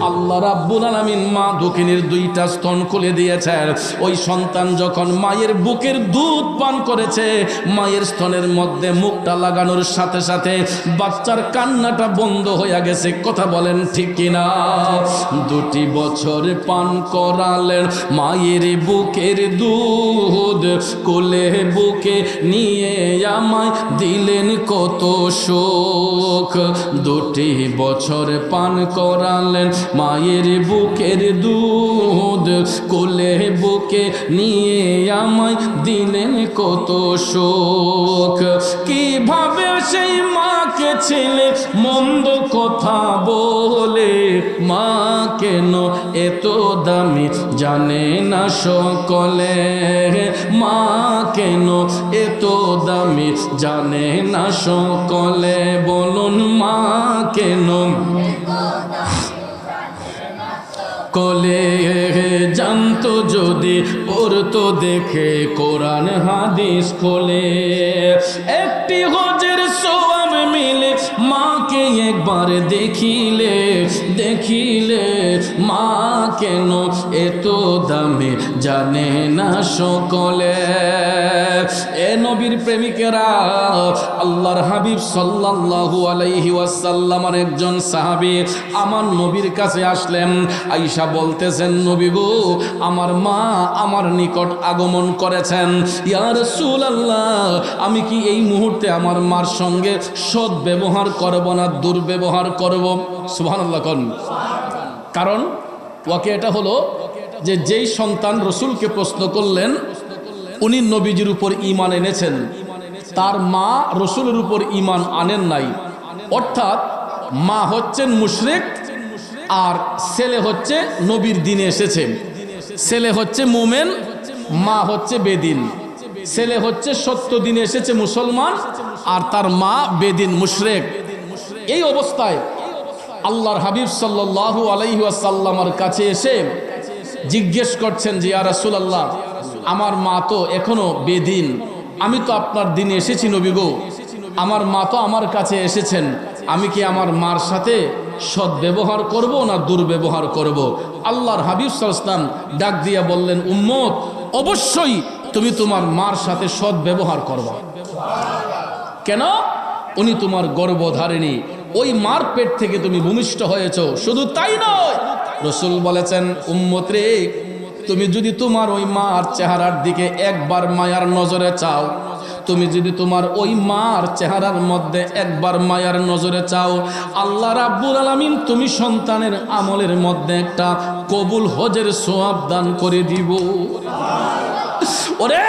Speaker 1: আল্লাহ রাব্বুল আলামিন মা দুঃখিনীর দুইটা স্তন খুলে দিয়েছেন। ওই সন্তান যখন মায়ের বুকের দুধ পান করেছে, মায়ের স্তনের মধ্যে মুখটা লাগানোর সাথে সাথে বাচ্চার কান্নাটা বন্ধ হয়ে গেছে। কথা বলেন ঠিক কিনা? 2 বছর পান করালেন মায়ের বুকের দুধ, কোলে বুকে নিয়ে আমায় দিলেন কত সুখ। 2 বছর পান করালেন মায়ের বুকের দুধ, কোলে বুকে নিয়ে আমায় দিলেন কত সুখ। কিভাবে সেই মাকে ছেলে মন্দ কথা বলে, মা কেন এত দামি জানে না সকলে, মা কেন এত দামি জানে না সকলে, বলুন মা কেন কলে জানতো যদি পড়তো দেখে কোরআন হাদিস খোলে। একটি হজের সওয়াব মিলে মাকে একবার দেখিলে, দেখিলে মা কেন এত দামে জানে না সকলে। এ নবীর প্রেমিকেরা, আল্লাহর হাবিব সাল্লাল্লাহু আলাইহি ওয়াসাল্লামের একজন সাহাবী আমার নবীর কাছে আসলেন। আয়েশা বলতেছেন, নবী গো, আমার মা আমার নিকট আগমন করেছেন। ইয়া রাসূলুল্লাহ, আমি কি এই মুহূর্তে আমার মার সঙ্গে সৎ ব্যবহার করব না দুর্ব্যবহার করব? সুবহানাল্লাহ কোন? কারণ ওকে এটা হলো যে যেই সন্তান রসুলকে প্রশ্ন করলেন, উনি নবীজির উপর ঈমান এনেছেন, তার মা রসুলের উপর ঈমান আনেন নাই। অর্থাৎ মা হচ্ছেন মুশরিক আর ছেলে হচ্ছে নবীর দিনে এসেছে। ছেলে হচ্ছে মুমিন, মা হচ্ছে বেদিন। ছেলে হচ্ছে সত্য দিনে এসেছে মুসলমান, আর তার মা বেদিন মুশরিক। এই অবস্থায় আল্লাহর হাবিব সাল্লাল্লাহু আলাইহি ওয়াসাল্লামের কাছে এসে জিজ্ঞেস করছেন যে ইয়া রাসূলুল্লাহ, আমার মা তো এখনো বেদিন, আমি তো আপনার দিনে এসেছি নবী গো, আমার মা তো আমার কাছে এসেছেন, আমি কি আমার মার সাথে সদ্ব্যবহার করব না দুর্ব্যবহার করব? আল্লাহর হাবিব সাল্লাল্লাহু আলাইহি ওয়াসাল্লাম ডাক দিয়া বললেন, উম্মত, অবশ্যই তুমি তোমার মার সাথে সৎ ব্যবহার করবা। কেন? উনি তোমার গর্ভধারিণী, ওই মার পেট থেকে তুমি ভূমিষ্ঠ হয়েছ। শুধু তাই নয়, রাসূল বলেছেন, উম্মত রে, তুমি যদি তোমার ওই মার চেহারার দিকে একবার মায়ার নজরে চাও, তুমি যদি তোমার ওই মার চেহারার মধ্যে একবার মায়ার নজরে চাও, আল্লাহ রাব্বুল আলামিন তুমি সন্তানের আমলের মধ্যে একটা কবুল হজের সওয়াব দান করে দিব। ওরে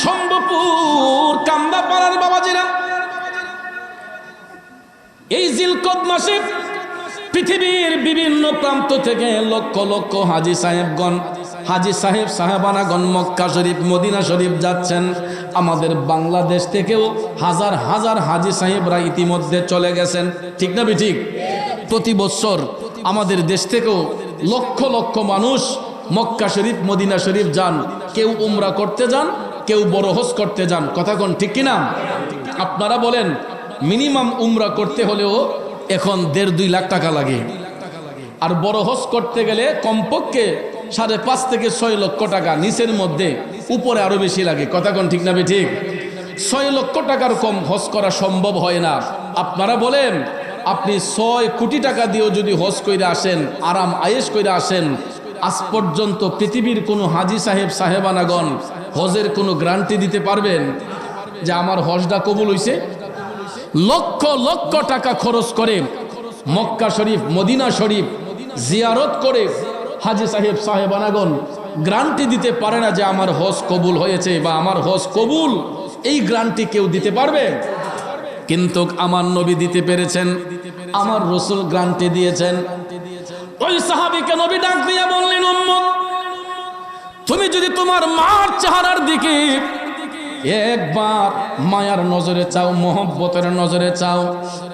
Speaker 1: সম্ভবপুর কান্দাপাড়ার বাবাজিরা, এই জিলকদ মাসে পৃথিবীর বিভিন্ন প্রান্ত থেকে লক্ষ লক্ষ হাজী সাহেবগণ, হাজী সাহেব সাহেবানাগণ মক্কা শরীফ, মদিনা শরীফ যাচ্ছেন। আমাদের বাংলাদেশ থেকেও হাজার হাজার হাজী সাহেবরা ইতিমধ্যে চলে গেছেন, ঠিক না ঠিক? প্রতি বছর আমাদের দেশ থেকেও লক্ষ লক্ষ মানুষ মক্কা শরীফ, মদিনা শরীফ যান। কেউ উমরা করতে যান, কেউ বড় হজ করতে যান। কথা কোন ঠিক কিনা? আপনারা বলেন, মিনিমাম উমরা করতে হলেও এখন 1.5-2 লাখ টাকা লাগে, আর বড় হজ করতে গেলে কমপক্ষে 5.5 থেকে 6 লক্ষ টাকা, নিচের মধ্যে, উপরে আরো বেশি লাগে। কথা কোন ঠিক না ঠিক? 6 লক্ষ টাকার কম হজ করা সম্ভব হয় না। আপনারা বলেন, আপনি 6 কোটি টাকা দিয়েও যদি হজ কইরা আসেন, আরাম আয়েশ কইরা আসেন, আজ পর্যন্ত পৃথিবীর কোনো হাজী সাহেব সাহেবানাগণ হজের কোনো গ্যারান্টি দিতে পারবেন যে আমার হজটা কবুল হইছে? লক্ষ লক্ষ টাকা খরচ করে মক্কা শরীফ, মদিনা শরীফ জিয়ারত করে হাজী সাহেব সাহেবানাগণ গ্যারান্টি দিতে পারে না যে আমার হজ কবুল হয়েছে বা আমার হজ কবুল। এই গ্যারান্টি কেউ দিতে পারবে? কিন্তু আমার নবী দিতে পেরেছেন, আমার রাসূল গ্যারান্টি দিয়েছেন। ওই সাহাবীকে নবী ডাক দিয়ে বললেন, উম্মত, তুমি যদি তোমার মার চেহারার দিকে একবার মায়ার নজরে চাও, মহব্বতের নজরে চাও,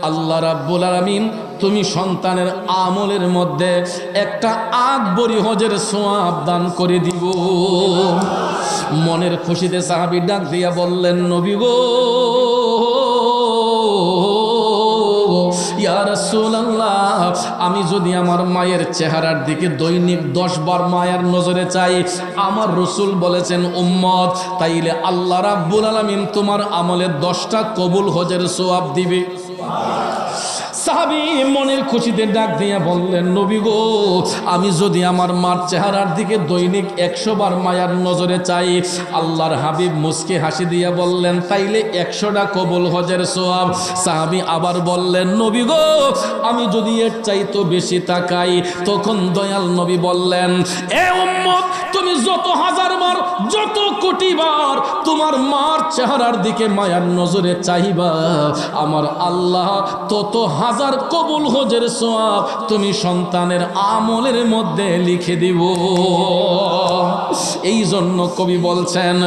Speaker 1: আল্লাহ রাব্বুল আলামিন তুমি সন্তানের আমলের মধ্যে একটা আকবরী হজের সওয়াব দান করে দিব। মনের খুশিতে সাহাবী ডাক দিয়া বললেন, নবী গো, ইয়া রাসূলুল্লাহ, আমি যদি আমার মায়ের চেহারার দিকে দৈনিক 10 বার মায়ার নজরে চাই, আমার রাসূল বলেছেন, উম্মত, তাইলে আল্লাহ রাব্বুল আলামিন তোমার আমলের 10টা কবুল হজের সওয়াব দিবে। সাহাবী মনের খুশিতে ডাক দিয়া বললেন, নবী গো, আমি যদি আমার মার চেহারার দিকে দৈনিক 100 বার মায়ার নজরে চাই, আল্লাহর হাবিব মুস্কি হাসি দিয়া বললেন, তাইলে 100টা কবুল হজের সওয়াব। সাহাবী আবার বললেন, নবী গো, আমি যদি এর চাইতো বেশি তাকাই। তখন দয়াল নবী বললেন, এ উম্মত, তুমি যত হাজার বার, যত কোটি বার তোমার মার চেহারার দিকে মায়ার নজরে চাইবা, আমার আল্লাহ তত হাজার কবুল হজের সওয়াব তুমি সন্তানের আমলের মধ্যে লিখে দিব। এই জন্য কবি বলছেন,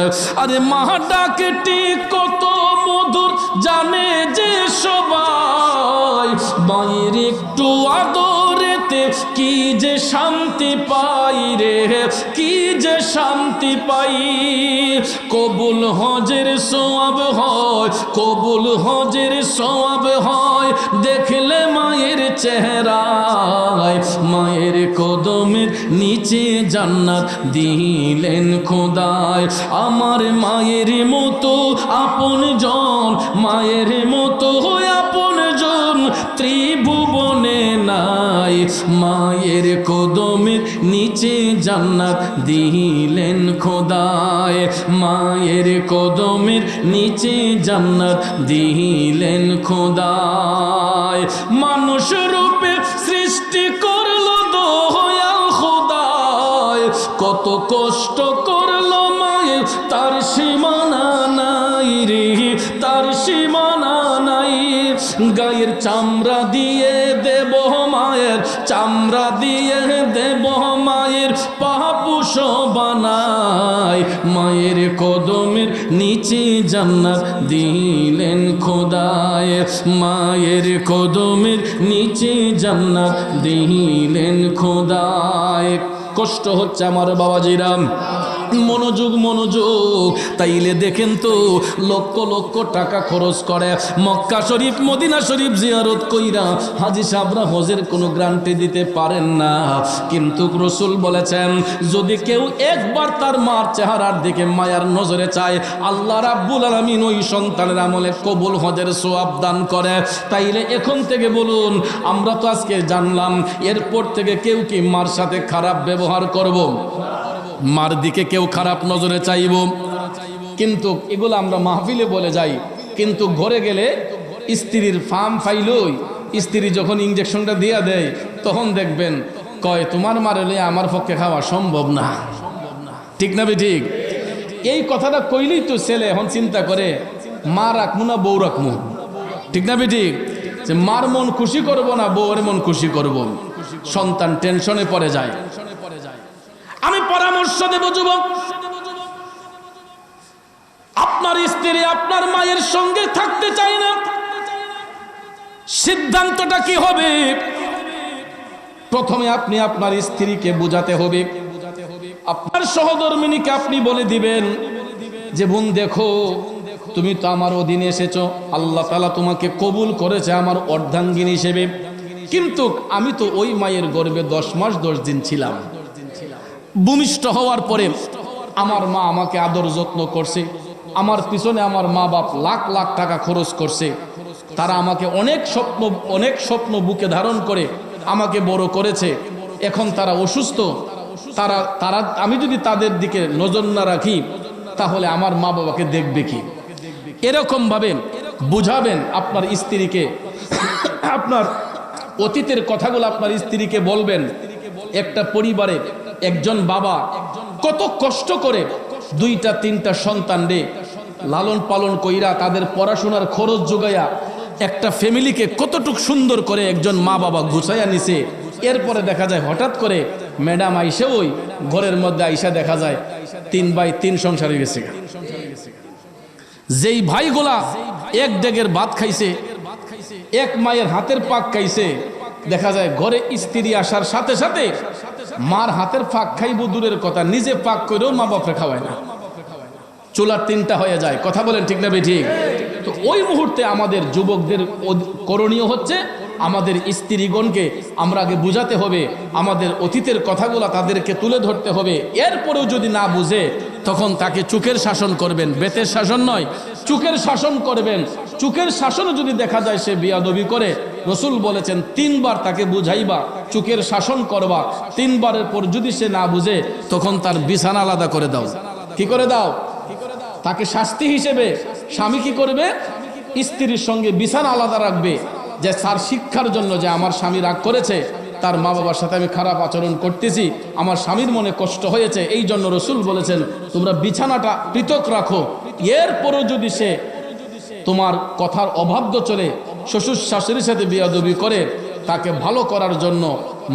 Speaker 1: আরে মা ডাকটি কত মধুর জানে যে সবাই, মায়ের একটু আদরেতে কি যে শান্তি পাই রে, কি যে শান্তি পাই। কবুল হজের সওয়াব হয়, কবুল হজের সওয়াব হয় দেখলে মায়ের চেহারায়, মায়ের কদমের নিচে জান্নাত দিলেন খোদায়। আমার মায়ের মতো আপনজন, মায়ের মতো আপনজন ত্রিভুবনে নাই, মায়ের কদমের নিচে জান্নাত দিলেন খোদায়, মায়ের কদমের নিচে জান্নাত দিলেন খোদায়। মানুষ রূপে সৃষ্টি করলো দয়াল খোদায়, কত কষ্ট করলো মায়ের তার সীমানা নাই রে, তার সীমানা নাই। গায়ের চামড়া দিয়ে দেব মায়ের, চামড়া দিয়ে দেব মায়ের পাপুষ বানায়, মায়ের কদমের নিচে জান্নাত দিলেন খোদায়, মায়ের কদমের নিচে জান্নাত দিলেন খোদায়। কষ্ট হচ্ছে আমার বাবাজিরাম, মনোযোগ মনোযোগ। তাইলে দেখেন তো লক্ষ লক্ষ টাকা খরচ করে মক্কা শরীফ মদিনা শরীফ জিয়ারত কইরা হাজী সাহেবরা হজের কোনো গ্যারান্টি দিতে পারেন না। কিন্তু রাসূল বলেছেন যদি কেউ একবার তার মার চেহারার দিকে মায়ার নজরে চায়, আল্লাহ রাব্বুল আলামিন ওই সন্তানের আমলে কবুল হজের সওয়াব দান করে। তাইলে এখন থেকে বলুন, আমরা তো আজকে জানলাম এরপর থেকে কেউ কি মার সাথে খারাপ ব্যবহার করব, মার দিকে কেউ খারাপ নজরে চাইব। কিন্তু এগুলো আমরা মাহফিলে বলে যাই, কিন্তু ঘরে গেলে স্ত্রীর ফার্ম ফাইলই স্ত্রী যখন ইঞ্জেকশনটা দিয়া দেয় তখন দেখবেন কয় তোমার মারলে আমার পক্ষে খাওয়া সম্ভব না। ঠিক না ঠিক? এই কথাটা কইলেই তো ছেলে এখন চিন্তা করে মা রাখবো না বউ রাখবো। ঠিক না ঠিক? যে মার মন খুশি করব না বউয়ের মন খুশি করব, সন্তান টেনশনে পড়ে যায়। আমি পরামর্শ দেব যুবক, আপনার স্ত্রী আপনার মায়ের সঙ্গে থাকতে চায় না, সিদ্ধান্তটা কি হবে? প্রথমে আপনি আপনার স্ত্রীকে বোঝাতে হবে, আপনার সহধর্মিণীকে আপনি বলে দিবেন যে বোন দেখো, তুমি তো আমার অধীনে এসেছো, আল্লাহ তাআলা তোমাকে কবুল করেছে আমার অর্ধাঙ্গিনী হিসেবে, কিন্তু আমি তো ওই মায়ের গর্ভে 10 মাস 10 দিন ছিলাম। ভূমিষ্ঠ হওয়ার পরে আমার মা আমাকে আদর যত্ন করছে, আমার পিছনে আমার মা বাপ লাখ লাখ টাকা খরচ করছে, তারা আমাকে অনেক স্বপ্ন বুকে ধারণ করে আমাকে বড় করেছে। এখন তারা অসুস্থ, তারা আমি যদি তাদের দিকে নজর না রাখি তাহলে আমার মা বাবাকে দেখবে কি? এরকম ভাবে বুঝাবেন আপনার স্ত্রীকে, আপনার অতীতের কথাগুলো আপনার স্ত্রীকে বলবেন। একটা পরিবারে একজন বাবা কত কষ্ট করে 2টা 3টা সন্তান রে লালন পালন কইরা তাদের পড়াশোনার খরচ যোগাইয়া একটা ফ্যামিলিকে কতটুক সুন্দর করে একজন মা বাবা গুছাইয়া নিছে। এরপরে দেখা যায় হঠাৎ করে ম্যাডাম আইসে ওই ঘরের মধ্যে আইসা দেখা যায় 3 ভাই 3 সংসার হয়ে গেছে। যেই ভাইগুলা এক ডেগের ভাত খাইছে, এক মায়ের হাতের পাক খাইছে, দেখা যায় ঘরে স্ত্রী আসার সাথে সাথে মার হাতের পাক খাইব দূরের কথা, নিজে পাক করেও মা বাপরে খাওয়ায় না, চুলার 3টা হয়ে যায়। কথা বলেন ঠিক না ঠিক? তো ওই মুহূর্তে আমাদের যুবকদের করণীয় হচ্ছে আমাদের স্ত্রীগণকে আমরা আগে বুঝাতে হবে, আমাদের অতীতের কথাগুলো তাদেরকে তুলে ধরতে হবে। এরপরেও যদি না বুঝে তখন তাকে চোখের শাসন করবেন, বেতের শাসন নয়, চোখের শাসন করবেন। চোখের শাসনও যদি দেখা যায় সে বিয়াদবি করে, রাসূল বলেছেন 3 বার তাকে বুঝাইবা, চোখের শাসন করবা। 3 বারের পর যদি সে না বুঝে তখন তার বিছানা আলাদা করে দাও। কি করে দাও? তাকে শাস্তি হিসেবে স্বামী কি করবে? স্ত্রীর সঙ্গে বিছানা আলাদা রাখবে, যে তার শিক্ষার জন্য যে আমার স্বামী রাগ করেছে, তার মা বাবার সাথে আমি খারাপ আচরণ করতেছি, আমার স্বামীর মনে কষ্ট হয়েছে, এই জন্য রাসূল বলেছেন তোমরা বিছানাটা পৃথক রাখো। এরপরও যদি সে তোমার কথার অবাধ্য চলে, শ্বশুর শাশুড়ির সাথে বিয়াদবি করে, তাকে ভালো করার জন্য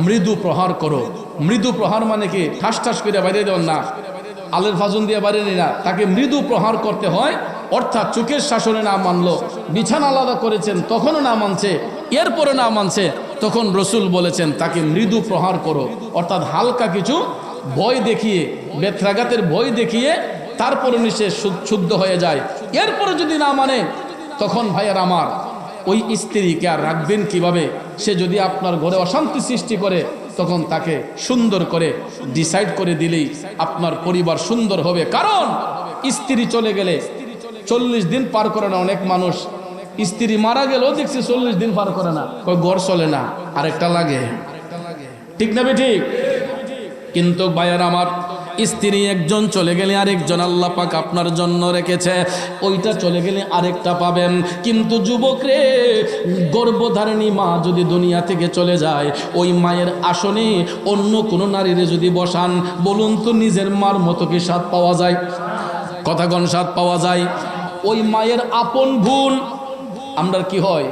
Speaker 1: মৃদু প্রহার করো। মৃদু প্রহার মানে কি ঠাস ঠাস করে বাইরে দেন না, আলের ফাজুন দিয়ে বাইরে নি না, তাকে মৃদু প্রহার করতে হয়। অর্থাৎ চোখের শাসনে না মানলো, বিছানা আলাদা করেছেন তখনও না মানছে, এরপরে না মানছে, তখন রাসূল বলেছেন তাকে মৃদু প্রহার করো। অর্থাৎ হালকা কিছু ভয় দেখিয়ে, বেত্রাঘাতের ভয় দেখিয়ে তারপরে নিশ্চয় শুদ্ধ হয়ে যায়। এরপরে যদি না মানে তখন ভাইয়ার আমার ওই স্ত্রীকে আর রাখবেন কিভাবে? সে যদি আপনার ঘরে অশান্তি সৃষ্টি করে তখন তাকে সুন্দর করে ডিসাইড করে দিলেই আপনার পরিবার সুন্দর হবে। কারণ স্ত্রী চলে গেলে 40 দিন পার করে না অনেক মানুষ, স্ত্রী মারা গেলেও দেখছি 40 দিন পার করে না, ঘর চলে না, আরেকটা লাগে। ঠিক না ঠিক? কিন্তু ভাইয়ার আমার স্ত্রী একজন চলে গেলে আরেকজন আল্লাহ পাক আপনার জন্য রেখেছে, ওইটা চলে গেলে আরেকটা পাবেন। কিন্তু যুবক রে, গর্ভধারিণী মা যদি দুনিয়া থেকে চলে যায়, ওই মায়ের আসনে অন্য কোনো নারীরে যদি বসান, বলুন তো নিজের মার মতো কি স্বাদ পাওয়া যায়? কথা কোন স্বাদ পাওয়া যায়? ওই মায়ের আপন বোন আমরা কি হয়?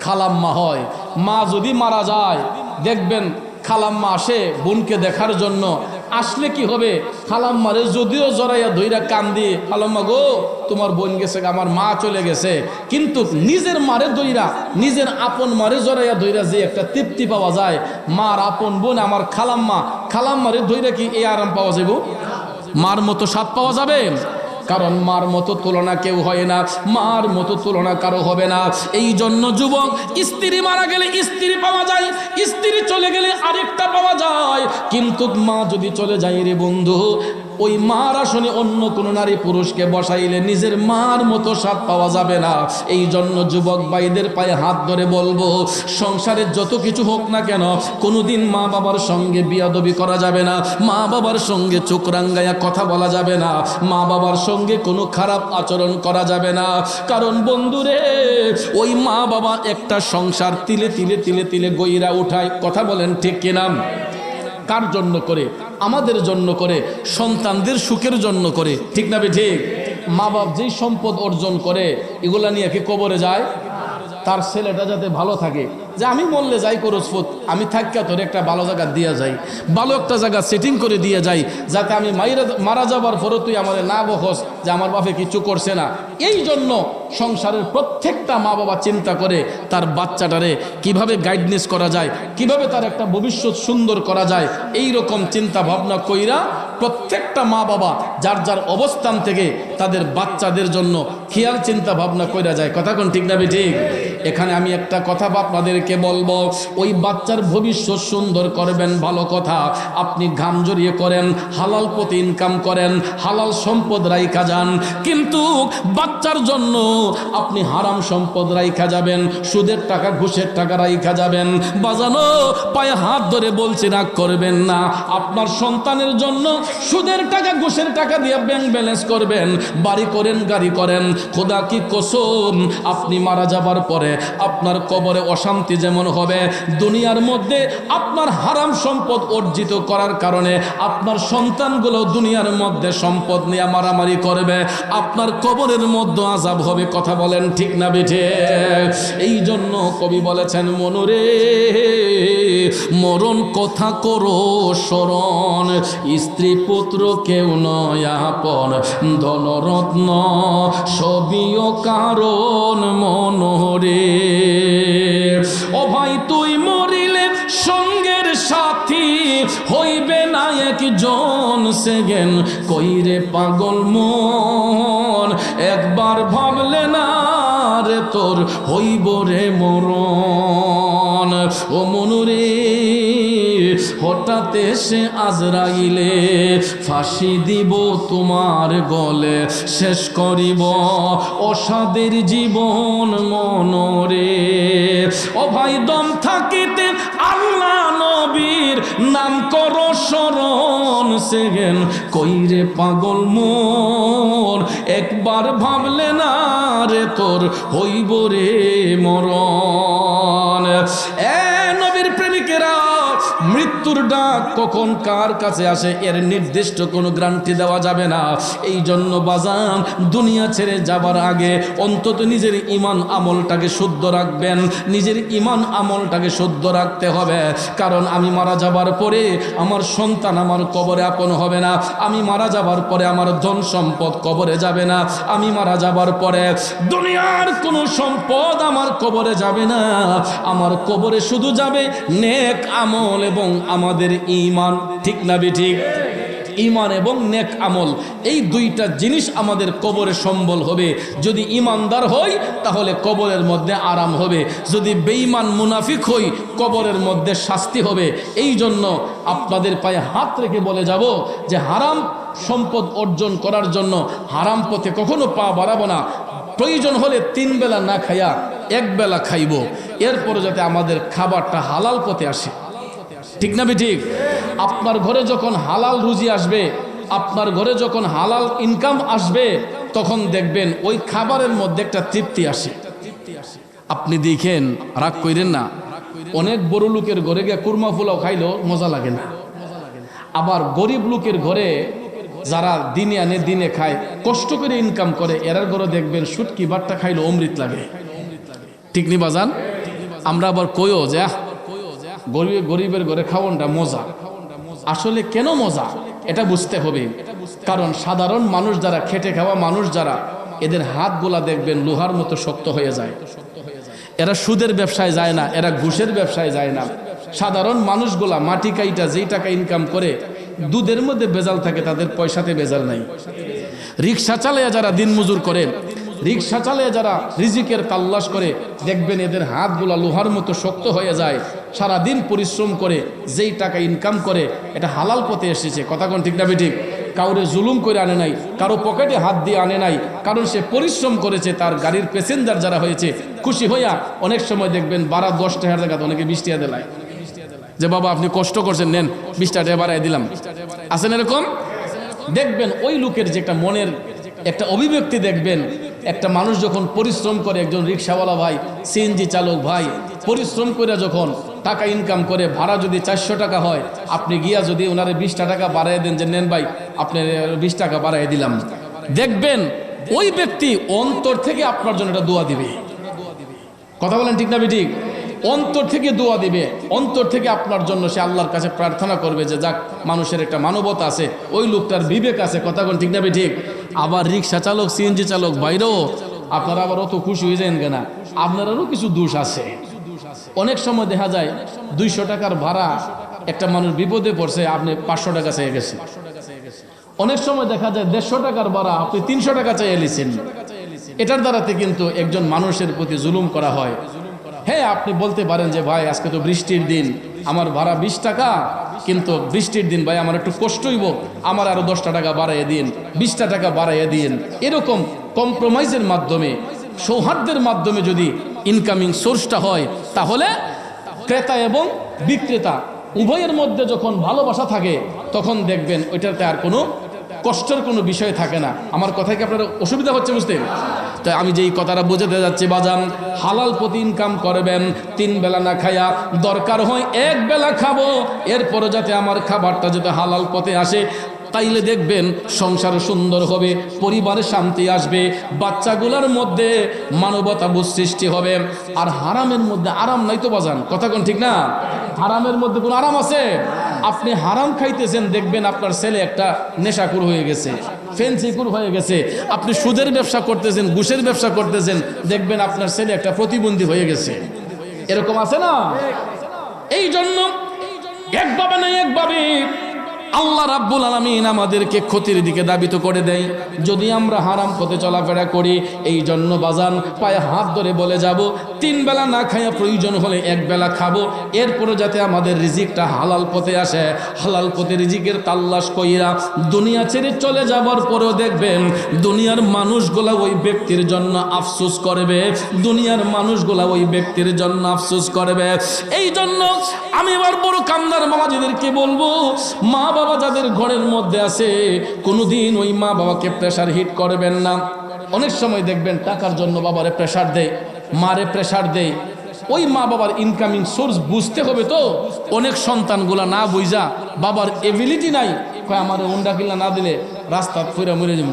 Speaker 1: খালাম্মা হয়। মা যদি মারা যায় দেখবেন খালাম্মা আসে বোনকে দেখার জন্য, আসলে কি হবে? খালাম্মারে যদিও জড়াইয়া ধইরা কান দিয়ে, খালাম্মা গো তোমার বোন গেছে, আমার মা চলে গেছে, কিন্তু নিজের মারে ধইরা, নিজের আপন মারে জড়াইয়া ধইরা যে একটা তৃপ্তি পাওয়া যায়, মার আপন বোন আমার খালাম্মা, খালাম্মারে ধইরা কি এই আরাম পাওয়া যাবে? মার মতো স্বাদ পাওয়া যাবে? কারণ মার মতো তুলনা কেউ হয় না, মার মতো তুলনা কারো হবে না। এই জন্য যুবক, স্ত্রী মারা গেলে স্ত্রী পাওয়া যায়, স্ত্রী চলে গেলে আরেকটা পাওয়া যায়, কিন্তু মা যদি চলে যায় রে বন্ধু, ওই মার আসনে অন্য কোনো নারী পুরুষকে বসাইলে নিজের মার মতো স্বাদ পাওয়া যাবে না। এই জন্য যুবক ভাইদের পায়ে হাত ধরে বলবো, সংসারের যত কিছু হোক না কেন, কোনোদিন মা বাবার সঙ্গে বিয়াদবি করা যাবে না, মা বাবার সঙ্গে চোখ রাঙ্গাইয়া কথা বলা যাবে না, মা বাবার সঙ্গে কোনো খারাপ আচরণ করা যাবে না। কারণ বন্ধুরে, ওই মা বাবা একটা সংসার তিলে তিলে তিলে তিলে গইরা উঠায়। কথা বলেন ঠিক কিনা? কার জন্য করে? আমাদের জন্য করে, সন্তানদের সুখের জন্য করে, ঠিক না ঠিক? মা বাপ যেই সম্পদ অর্জন করে, এগুলা নিয়ে কি কবরে যায়? তার ছেলেটা যাতে ভালো থাকে, যে আমি মরলে যাই করসফুত, আমি থাকিয়া তোর একটা ভালো জায়গা দিয়ে যাই, ভালো একটা জায়গা সেটিং করে দিয়ে যাই, যাতে আমি মারা যাবার পরও তুই আমাদের না বকস যে আমার বাপে কিছু করছে না। এই জন্য সংসারের প্রত্যেকটা মা বাবা চিন্তা করে তার বাচ্চাটারে কিভাবে গাইডনেস করা যায়, কিভাবে তার একটা ভবিষ্যৎ সুন্দর করা যায়, এই রকম চিন্তা ভাবনা কইরা প্রত্যেকটা মা বাবা যার যার অবস্থান থেকে তাদের বাচ্চাদের জন্য খেয়াল চিন্তা ভাবনা কইরা যায়। কথা কোন ঠিক না ঠিক? এখানে আমি একটা কথা আপনাদেরকে বলবো, ওই বাচ্চার ভবিষ্যৎ সুন্দর করবেন, ভালো কথা, আপনি ঘাম জড়িয়ে করেন, হালাল পথে ইনকাম করেন, হালাল সম্পদ রাইখা যান, কিন্তু বাচ্চার জন্য আপনি হারাম সম্পদ রাইখা যাবেন, সুদের টাকা ঘুষের টাকা রাইখা যাবেন। বাজানো, পায়ে হাত ধরে বলছি, রাগ করবেন না। আপনার সন্তানের জন্য সুদের টাকা ঘুষের টাকা দিয়ে ব্যাংক ব্যালেন্স করবেন, বাড়ি করেন, গাড়ি করেন, খোদা কি কসম, আপনি মারা যাবার পরে আপনার কবরে অশান্তি যেমন হবে, দুনিয়ার মধ্যে আপনার হারাম সম্পদ অর্জিত করার কারণে আপনার সন্তানগুলো দুনিয়ার মধ্যে সম্পদ নিয়ে মারামারি করবে, আপনার কবরের মধ্যে আযাব হবে। কথা বলেন ঠিক না বেঠে? এই জন্য কবি বলেছেন, মনুরে মরণ কথা করো স্মরণ, স্ত্রী পুত্র কেউ নয় আপন, ধনরত্ন সবিও কারণ মনোরে। ও ভাই, তুই মরিলে সঙ্গের সাথী হইবে না একজন, সেগেন কইরে পাগল মন, একবার ভাবলে না রে তোর হইব রে মরণ। ও মনুরে, হঠাৎ এসে আজরাইলে ফাঁসি দিব তোমার গলে, শেষ করিব অসাদের জীবন মনরে। ও ভাই, দম থাকিতে আল্লাহ নবীর নাম করো স্মরণ, সেগেন কইরে পাগল মন, একবার ভাবলে না রে তোর হইব রে মরণ। নবীর প্রেমিকেরা, মৃত্যুর ডাক কখন কার কাছে আসে এর নির্দিষ্ট কোনো গ্যারান্টি দেওয়া যাবে না। এই জন্য বাজান, দুনিয়া ছেড়ে যাবার আগে অন্তত নিজের ঈমান আমলটাকে শুদ্ধ রাখবেন, নিজের ঈমান আমলটাকে শুদ্ধ রাখতে হবে। কারণ আমি মারা যাবার পরে আমার সন্তান আমার কবরে আপন হবে না, আমি মারা যাবার পরে আমার ধন সম্পদ কবরে যাবে না, আমি মারা যাবার পরে দুনিয়ার কোনো সম্পদ আমার কবরে যাবে না, আমার কবরে শুধু যাবে নেক আমল এবং আমাদের ঈমান। ঠিক না ঠিক? ঈমান এবং নেক আমল, এই দুইটা জিনিস আমাদের কবরে সম্বল হবে। যদি ঈমানদার হই তাহলে কবরের মধ্যে আরাম হবে, যদি বেঈমান মুনাফিক হই কবরের মধ্যে শাস্তি হবে। এই জন্য আপনাদের পায়ে হাত রেখে বলে যাব যে হারাম সম্পদ অর্জন করার জন্য হারাম পথে কখনো পা বাড়াবো না। প্রয়োজন হলে 3 বেলা না খাইয়া 1 বেলা খাইব, এরপরে যাতে আমাদের খাবারটা হালাল পথে আসে। ঠিক না ঠিক? আপনার ঘরে যখন হালাল রুজি আসবে, আপনার ঘরে যখন হালাল ইনকাম আসবে, তখন দেখবেন ওই খাবারের মধ্যে একটা তৃপ্তি আসে। আপনি দেখেন, রাগ কইরেন না, অনেক বড় লোকের ঘরে গিয়ে কুরমা পোলাও খাইলেও মজা লাগে না। আবার গরিব লোকের ঘরে যারা দিনে আনে দিনে খায়, কষ্ট করে ইনকাম করে, এরার ঘরে দেখবেন শুটকি বাট্টা খাইলে অমৃত লাগে। ঠিক নি বাজান? আমরা আবার কইও যে গরিবের ঘরে খাওয়ানটা মজা। আসলে কেন মজা এটা বুঝতে হবে। কারণ সাধারণ মানুষ যারা, খেটে খাওয়া মানুষ যারা, এদের হাতগুলা দেখবেন লোহার মতো শক্ত হয়ে যায়। এরা সুদের ব্যবসায় যায় না, এরা ঘুষের ব্যবসায় যায় না। সাধারণ মানুষগুলা মাটি কাইটা যেই টাকা ইনকাম করে, দুধের মধ্যে ভেজাল থাকে, তাদের পয়সাতে ভেজাল নাই। রিক্সা চালাইয়া যারা দিন মজুর করে, রিক্সা চালিয়ে যারা রিজিকের তাল্লাশ করে, দেখবেন এদের হাতগুলা লোহার মতো শক্ত হয়ে যায়। সারা দিন পরিশ্রম করে যেই টাকা ইনকাম করে এটা হালাল পথে এসেছে। কথা কোন ঠিক না বেঠিক? কাউরে জুলুম করে আনে নাই, কারো পকেটে হাত দিয়ে আনে নাই, কারণ সে পরিশ্রম করেছে। তার গাড়ির প্যাসেঞ্জার যারা হয়েছে খুশি হইয়া অনেক সময় দেখবেন 12-10 টাকার জায়গাতে অনেকে 20 টাকা দেয়, যে বাবা আপনি কষ্ট করছেন, নেন 20 টাকা বাড়াই দিলাম। আছেন এরকম? দেখবেন ওই লোকের যে একটা মনের একটা অভিব্যক্তি দেখবেন। একটা মানুষ যখন পরিশ্রম করে, একজন রিক্সাওয়ালা ভাই, সিএনজি চালক ভাই পরিশ্রম করে যখন টাকা ইনকাম করে, ভাড়া যদি 400 টাকা হয়, আপনি গিয়া যদি ওনারে 20 টাকা বাড়াই দেন, যে নেন ভাই আপনি 20 টাকা বাড়াই দিলাম, দেখবেন ওই ব্যক্তি অন্তর থেকে আপনার জন্য এটা দোয়া দিবে। কথা বলেন ঠিক না বেঠিক? অন্তর থেকে দোয়া দিবে, অন্তর থেকে আপনার জন্য সে আল্লাহর কাছে প্রার্থনা করবে যে যাক, মানুষের একটা মানবতা আছে, ওই লোকটার বিবেক আছে। কথা কোন ঠিক না বেঠিক? আবার রিক্সা চালক, সিএনজি চালক বাইরেও আপনারা আবার অত খুশি হয়ে যান কেনা, আপনারারও কিছু দোষ আছে। অনেক সময় দেখা যায় 200 টাকার ভাড়া, একটা মানুষ বিপদে পড়ছে, আপনি 500 টাকা চেয়ে গেছেন। অনেক সময় দেখা যায় 150 টাকার ভাড়া, আপনি 300 টাকা চেয়ে এলিছেন। এটার দ্বারাতে কিন্তু একজন মানুষের প্রতি জুলুম করা হয়। হ্যাঁ, আপনি বলতে পারেন যে ভাই আজকে তো বৃষ্টির দিন, আমার ভাড়া 20 টাকা, কিন্তু বৃষ্টির দিন ভাই আমার একটু কষ্ট হইব, আমার আরো 10 টাকা বাড়াইয়ে দিন, 20 টাকা বাড়াইয়ে দিন। এরকম কম্প্রোমাইজের মাধ্যমে, সৌহার্দ্যের মাধ্যমে যদি ইনকামিং সোর্সটা হয়, তাহলে ক্রেতা এবং বিক্রেতা উভয়ের মধ্যে যখন ভালোবাসা থাকে, তখন দেখবেন ওইটাতে আর কোনো কষ্টের কোনো বিষয় থাকে না। আমার কথায় কি আপনার অসুবিধা হচ্ছে বুঝতে? তাই আমি যেই কথাটা বোঝাতে যাচ্ছি, বাজান, হালাল পথে ইনকাম করবেন, 3 বেলা না খায়া, দরকার হয় 1 বেলা খাবো, এরপরে যাতে আমার খাবারটা যাতে হালাল পথে আসে, তাইলে দেখবেন সংসার সুন্দর হবে, পরিবারে শান্তি আসবে, বাচ্চাগুলোর মধ্যে মানবতাবোধ সৃষ্টি হবে। আর হারামের মধ্যে আরাম নাই তো বাজান, কথা কোন ঠিক না? হারামের মধ্যে কোনো আরাম আছে? আপনি হারাম খাইতেছেন, দেখবেন আপনার ছেলে একটা নেশাখোর হয়ে গেছে, ফেন্সিখোর হয়ে গেছে। আপনি সুদের ব্যবসা করতেছেন, ঘুষের ব্যবসা করতেছেন, দেখবেন আপনার ছেলে একটা প্রতিবন্ধী হয়ে গেছে। এরকম আছে না? এই জন্য একভাবে না একভাবে আল্লাহ রাব্বুল আলামিন আমাদেরকে ক্ষতির দিকে ধাবিত করে দেয় যদি আমরা হারাম পথে চলাফেরা করি। এই জন্য বাজান পায়ে হাত ধরে বলে যাব, 3 বেলা না খাইয়া প্রয়োজন হলে 1 বেলা খাবো, এরপরে যাতে আমাদের রিজিকটা হালাল পথে আসে। হালাল পথে রিজিকের তাল্লাশ কইরা দুনিয়া ছেড়ে চলে যাবার পরেও দেখবেন দুনিয়ার মানুষগুলা ওই ব্যক্তির জন্য আফসোস করবে, দুনিয়ার মানুষগুলা ওই ব্যক্তির জন্য আফসোস করবে। এই জন্য আমি এবার বড় কামদার বাবাজিদেরকে বলবো, মা বাবা যাদের ঘরের মধ্যে আছে, কোনোদিন ওই মা বাবাকে প্রেসার হিট করবেন না। অনেক সময় দেখবেন টাকার জন্য বাবারে প্রেসার দেয়, মারে প্রেসার দেয়। ওই মা বাবার ইনকামিং সোর্স বুঝতে হবে তো। অনেক সন্তানগুলা না বুঝা, বাবার এবিলিটি নাই, কয় আমার উন্ডা কিল্লা না দিলে রাস্তা ফিরা মরে যাবো,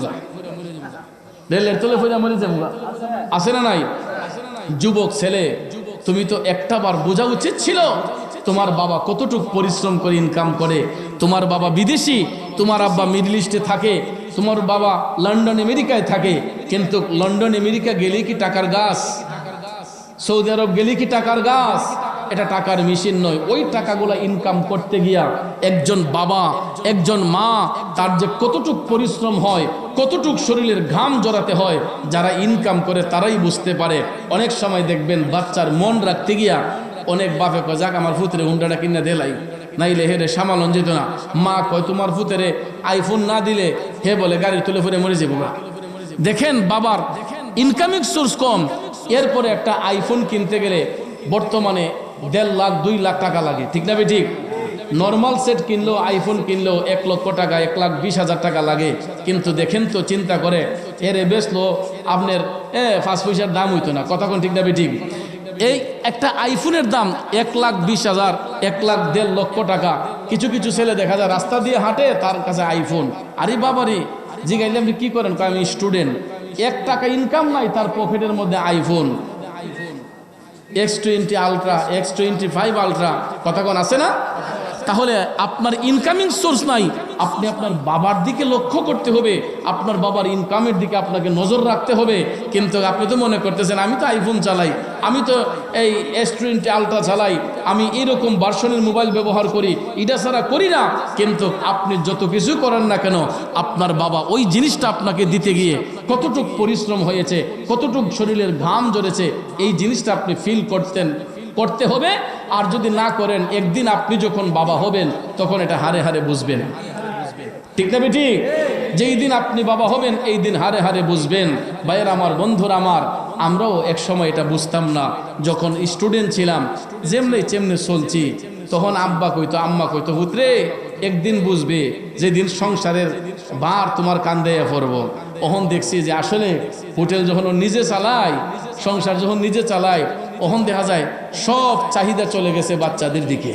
Speaker 1: রেলের তলে ফিরা মরে যাবো। আছে না নাই? যুবক ছেলে, তুমি তো একটা বার বোঝা উচিত ছিল তোমার বাবা কতটুক পরিশ্রম করে ইনকাম করে। তোমার বাবা বিদেশি, তোমার আব্বা মিডল ইস্টে থাকে, তোমার বাবা লন্ডন আমেরিকায় থাকে, কিন্তু লন্ডন আমেরিকা গেলেই কি টাকার গাছ? সৌদি আরব গেলেই কি টাকার গাছ? এটা টাকার মেশিন নয়। ওই টাকাগুলা ইনকাম করতে গিয়া একজন বাবা, একজন মা, তার যে কতটুক পরিশ্রম হয়, কতটুক শরীরের ঘাম জড়াতে হয়, যারা ইনকাম করে তারাই বুঝতে পারে। অনেক সময় দেখবেন বাচ্চার মন রাখতে গিয়া অনেক বাপে কয়, যাক আমার ফুতরে হুন্ডাটা কিনা দেলাই, নাইলে হেরে সামালন যেত না। মা কয়, তোমার ফুতেরে আইফোন না দিলে হে বলে গাড়ি তুলে ফুরে মরে যাবো। দেখেন বাবার ইনকামিং সোর্স কম, এরপরে একটা আইফোন কিনতে গেলে বর্তমানে 1.5 লাখ 2 লাখ টাকা লাগে, ঠিক না ঠিক? নর্মাল সেট কিনলো, আইফোন কিনলো 1 লক্ষ টাকা, 1,20,000 টাকা লাগে। কিন্তু দেখেন তো, চিন্তা করে এরে বেচলো আপনার 5 পয়সার দাম হইতো না, কথা কোন ঠিক না ঠিক? এই একটা আইফোনের দাম 1,20,000, 1,50,000 লক্ষ টাকা। কিছু কিছু ছেলে দেখা যায় রাস্তা দিয়ে হাঁটে, তার কাছে আইফোন। আরে বাবারে, জিগাইলে আপনি কি করেন? আমি স্টুডেন্ট, 1 টাকা ইনকাম নাই, তার পকেটের মধ্যে iPhone X20 ultra, X25 ultra, কথা কোন আছে না? তাহলে আপনার ইনকামিং সোর্স নাই, আপনি আপনার বাবার দিকে লক্ষ্য করতে হবে, আপনার বাবার ইনকামের দিকে আপনাকে নজর রাখতে হবে। কিন্তু আপনি তো মনে করতেছেন আমি তো আইফোন চালাই, আমি তো এই S20 আলট্রা চালাই, আমি এরকম ভার্সনের মোবাইল ব্যবহার করি, এটা ছাড়া করি না। কিন্তু আপনি যত কিছু করেন না কেন, আপনার বাবা ওই জিনিসটা আপনাকে দিতে গিয়ে কতটুক পরিশ্রম হয়েছে, কতটুক শরীরের ঘাম ঝরেছে, এই জিনিসটা আপনি ফিল করতে হবে। আর যদি না করেন, একদিন আপনি যখন বাবা হবেন তখন এটা হারে হারে বুঝবেন। ঠিক না ঠিক? যেই দিন আপনি বাবা হবেন এই দিন হারে হারে বুঝবেন। ভাইয়ের আমার, বন্ধুরা আমার, আমরাও এক সময় এটা বুঝতাম না। যখন স্টুডেন্ট ছিলাম, যেমনি চেমনি চলছি, তখন আব্বা কইতো, আম্মা কইতো, হুতরে একদিন বুঝবে, যেদিন সংসারের ভার তোমার কান্দে পড়ব। তখন দেখছি যে আসলে হোটেল যখন নিজে চালায়, সংসার যখন নিজে চালায়, তখন দেখা যায় সব চাহিদা চলে গেছে বাচ্চাদের দিকে।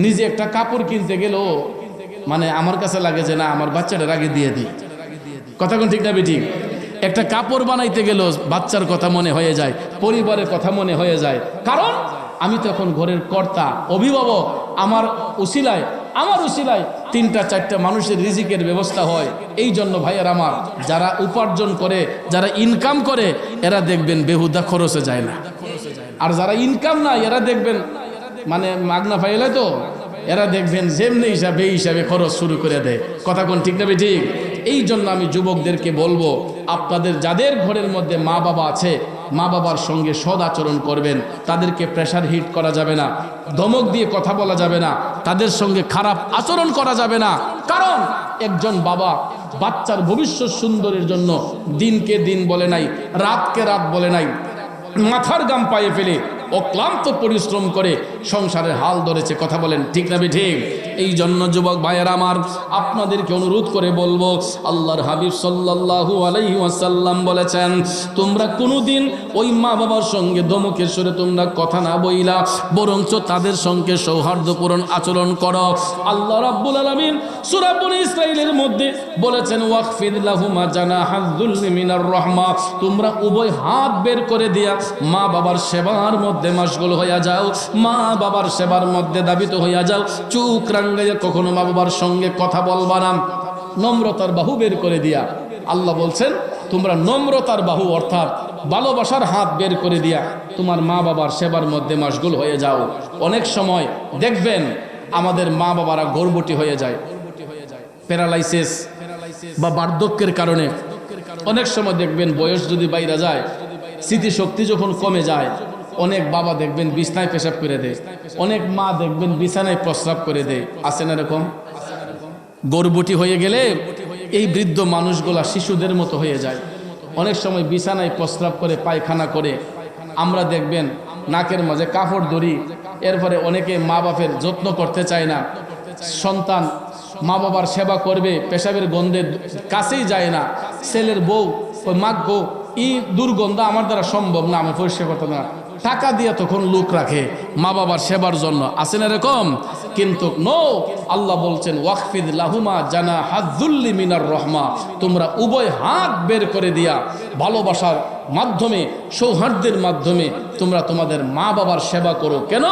Speaker 1: নিজে একটা কাপড় কিনতে গেলেও মানে আমার কাছে লাগে যে না, আমার বাচ্চাটার আগে দিয়ে দিই। কথা কোন ঠিক না বেঠিক? একটা কাপড় বানাইতে গেল বাচ্চার কথা মনে হয়ে যায়, পরিবারের কথা মনে হয়ে যায়। কারণ আমি তো এখন ঘরের কর্তা, অভিভাবক। আমার উসিলায় 3টা 4টা মানুষের রিজিকের ব্যবস্থা হয়। এই জন্য ভাইয়ার আমার, যারা উপার্জন করে, যারা ইনকাম করে, এরা দেখবেন বেহুদা খরচে যায় না। আর যারা ইনকাম নাই, এরা দেখবেন মানে মাগনা ফাইলে তো, এরা দেখবেন যেমনি হিসাবে খরচ শুরু করে দেয়। কথা কোন ঠিক না ঠিক? এই জন্য আমি যুবকদেরকে বলবো, আপনাদের যাদের ঘরের মধ্যে মা বাবা আছে, মা বাবার সঙ্গে সদ আচরণ করবেন। তাদেরকে প্রেশার হিট করা যাবে না, ধমক দিয়ে কথা বলা যাবে না, তাদের সঙ্গে খারাপ আচরণ করা যাবে না। কারণ একজন বাবা বাচ্চার ভবিষ্যৎ সুন্দরের জন্য দিনকে দিন বলে নাই, রাতকে রাত বলে নাই, মাথার গাম পায়ে ফেলে অক্লান্ত পরিশ্রম করে সংসারের হাল ধরেছে। কথা বলেন ঠিক না ঠিক? এই জন্য যুবক ভাইয়েরা আমার, আপনাদেরকে অনুরোধ করে বলবো, আল্লাহর হাবিব সাল্লাল্লাহু আলাইহি ওয়াসাল্লাম বলেছেন, তোমরা কোনোদিন ওই মা বাবার সঙ্গে ধমকের সুরে তোমরা কথা না বইলা, বরঞ্চ তাদের সঙ্গে সৌহার্দ্যপূর্ণ আচরণ করো। আল্লাহ রাব্বুল আলামিন সূরা বনী ইসরাঈলের মধ্যে বলেছেন, ওয়াকফিদ লাহুমা জানাহায যুল্লি মিনার রাহমা, তোমরা উভয় হাত বের করে দিয়া মা বাবার সেবার মধ্যে মশগুল হইয়া যাও, মা বাবার সেবার মধ্যে দাবিত হইয়া যাও। চুপ রাঙ্গাইয়া কখনো মা বাবার সঙ্গে কথা বলবা না, নম্রতার বাহু বের করে দিয়া। আল্লাহ বলছেন, তোমরা নম্রতার বাহু অর্থাৎ ভালোবাসার হাত বের করে দিয়া তোমার মা বাবার সেবার মধ্যে মশগুল হয়ে যাও। অনেক সময় দেখবেন আমাদের মা বাবারা গর্ভবতী হয়ে যায়, প্যারালাইসিস বা বার্ধক্যের কারণে। অনেক সময় দেখবেন বয়স যদি বাইরে যায়, স্মৃতিশক্তি যখন কমে যায়, অনেক বাবা দেখবেন বিছানায় পেশাব করে দেয়, অনেক মা দেখবেন বিছানায় প্রস্রাব করে দেয়। আছে না এরকম? গর্ভবতী হয়ে গেলে এই বৃদ্ধ মানুষগুলা শিশুদের মতো হয়ে যায়। অনেক সময় বিছানায় প্রস্রাব করে, পায়খানা করে। আমরা দেখবেন নাকের মাঝে কাপড় ধরি। এরপরে অনেকে মা বাপের যত্ন করতে চায় না, সন্তান মা বাবার সেবা করবে, পেশাবের গন্ধে কাছেই যায় না। ছেলের বউ ওই মাগ্য, এই দুর্গন্ধ আমার দ্বারা সম্ভব না, আমি পরিষ্কার করতে না, টাকা দিয়ে তখন লোক রাখে মা বাবার সেবার জন্য। আছেন এরকম? কিন্তু নো, আল্লাহ বলছেন, ওয়াকফিদ লাহুমা জানাহায যুল্লি মিনার রাহমা, তোমরা উভয় হাত বের করে দিয়া ভালোবাসার মাধ্যমে, সৌহার্দ্যের মাধ্যমে তোমরা তোমাদের মা বাবার সেবা করো। কেন?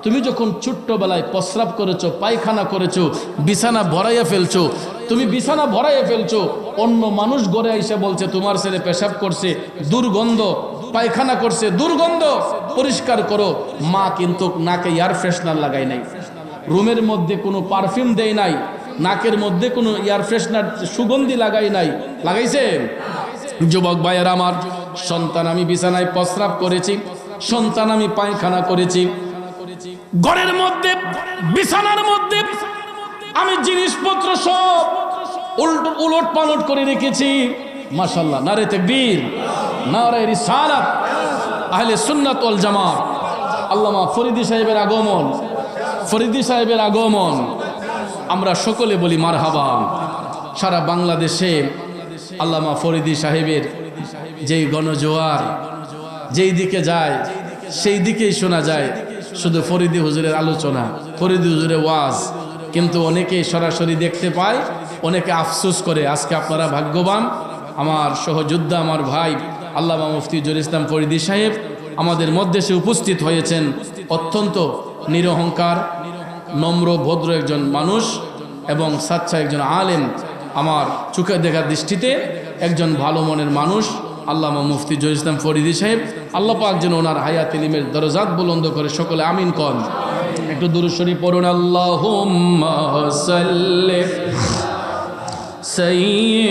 Speaker 1: তুমি যখন ছোট্টবেলায় প্রস্রাব করেছো, পায়খানা করেছো, বিছানা ভরাইয়া ফেলছো, তুমি বিছানা ভরাইয়া ফেলছো, অন্য মানুষ ঘরে এসে বলছে তোমার ছেলে পেশাব করছে, দুর্গন্ধ, পায়খানা করছে, দুর্গন্ধ, পরিষ্কার করো। মা কিন্তু নাকে এয়ার ফ্রেশনার লাগাই নাই, রুমের মধ্যে কোনো পারফিউম দেয় নাই, নাকের মধ্যে কোনো এয়ার ফ্রেশনার সুগন্ধি লাগাই নাই। লাগাইছে? যুবক ভাইয়ের আমার, সন্তান আমি বিছানায় প্রস্রাব করেছি, সন্তান আমি পায়খানা করেছি, ঘরের মধ্যে বিছানার মধ্যে আমি জিনিসপত্র সব উলট পালট করে রেখেছি। মাশাআল্লাহ, নারে তাকবীর, নারে রিসালাত, আহলে সুন্নাত ওয়াল জামাত। আল্লামা ফরিদী সাহেবের আগমন, ফরিদী সাহেবের আগমন, আমরা সকলে বলি মারহাবা। সারা বাংলাদেশে আল্লামা ফরিদী সাহেবের যেই গণজোয়ার যেই দিকে যায়, সেই দিকেই শোনা যায় শুধু ফরিদী হুজুরের আলোচনা, ফরিদী হুজুরের ওয়াজ। কিন্তু অনেকেই সরাসরি দেখতে পায়, অনেকে আফসোস করে। আজকে আপনারা ভাগ্যবান, আমার সহযোদ্ধা, আমার ভাই আল্লামা মুফতি জহুরুল ইসলাম ফরিদী সাহেব আমাদের মধ্যে সে উপস্থিত হয়েছেন। অত্যন্ত নিরহংকার, নম্র, ভদ্র একজন মানুষ এবং সাচ্চা একজন আলেম। আমার চোখে দেখার দৃষ্টিতে একজন ভালো মনের মানুষ, আল্লামা মুফতি জহির ইসলাম ফরিদি সাহেব, আল্লাহ পাক যেন ওনার হায়াত ইলমের দরজাত বুলন্দ করে, সকলে আমিন কন। একটু দুরূদ শরীফ পড়ুন। আল্লাহুম্মা সাল্লি সাইয়্যিদিনা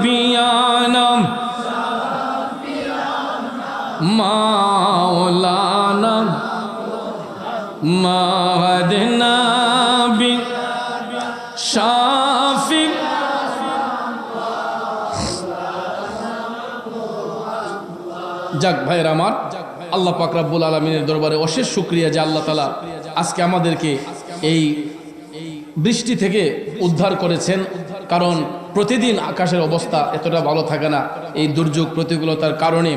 Speaker 1: বিয়ানা মাওলানা মাওলানা বি শাফি। যাক ভাইয়ের আমার, আল্লাহ পাক রব্বুল আলামিনের দরবারে অশেষ শুকরিয়া যে আল্লাহ তাআলা আজকে আমাদেরকে এই বৃষ্টি থেকে উদ্ধার করেছেন। কারণ প্রতিদিন আকাশের অবস্থা এতটা ভালো থাকে না, এই দুর্যোগ প্রতিকূলতার কারণে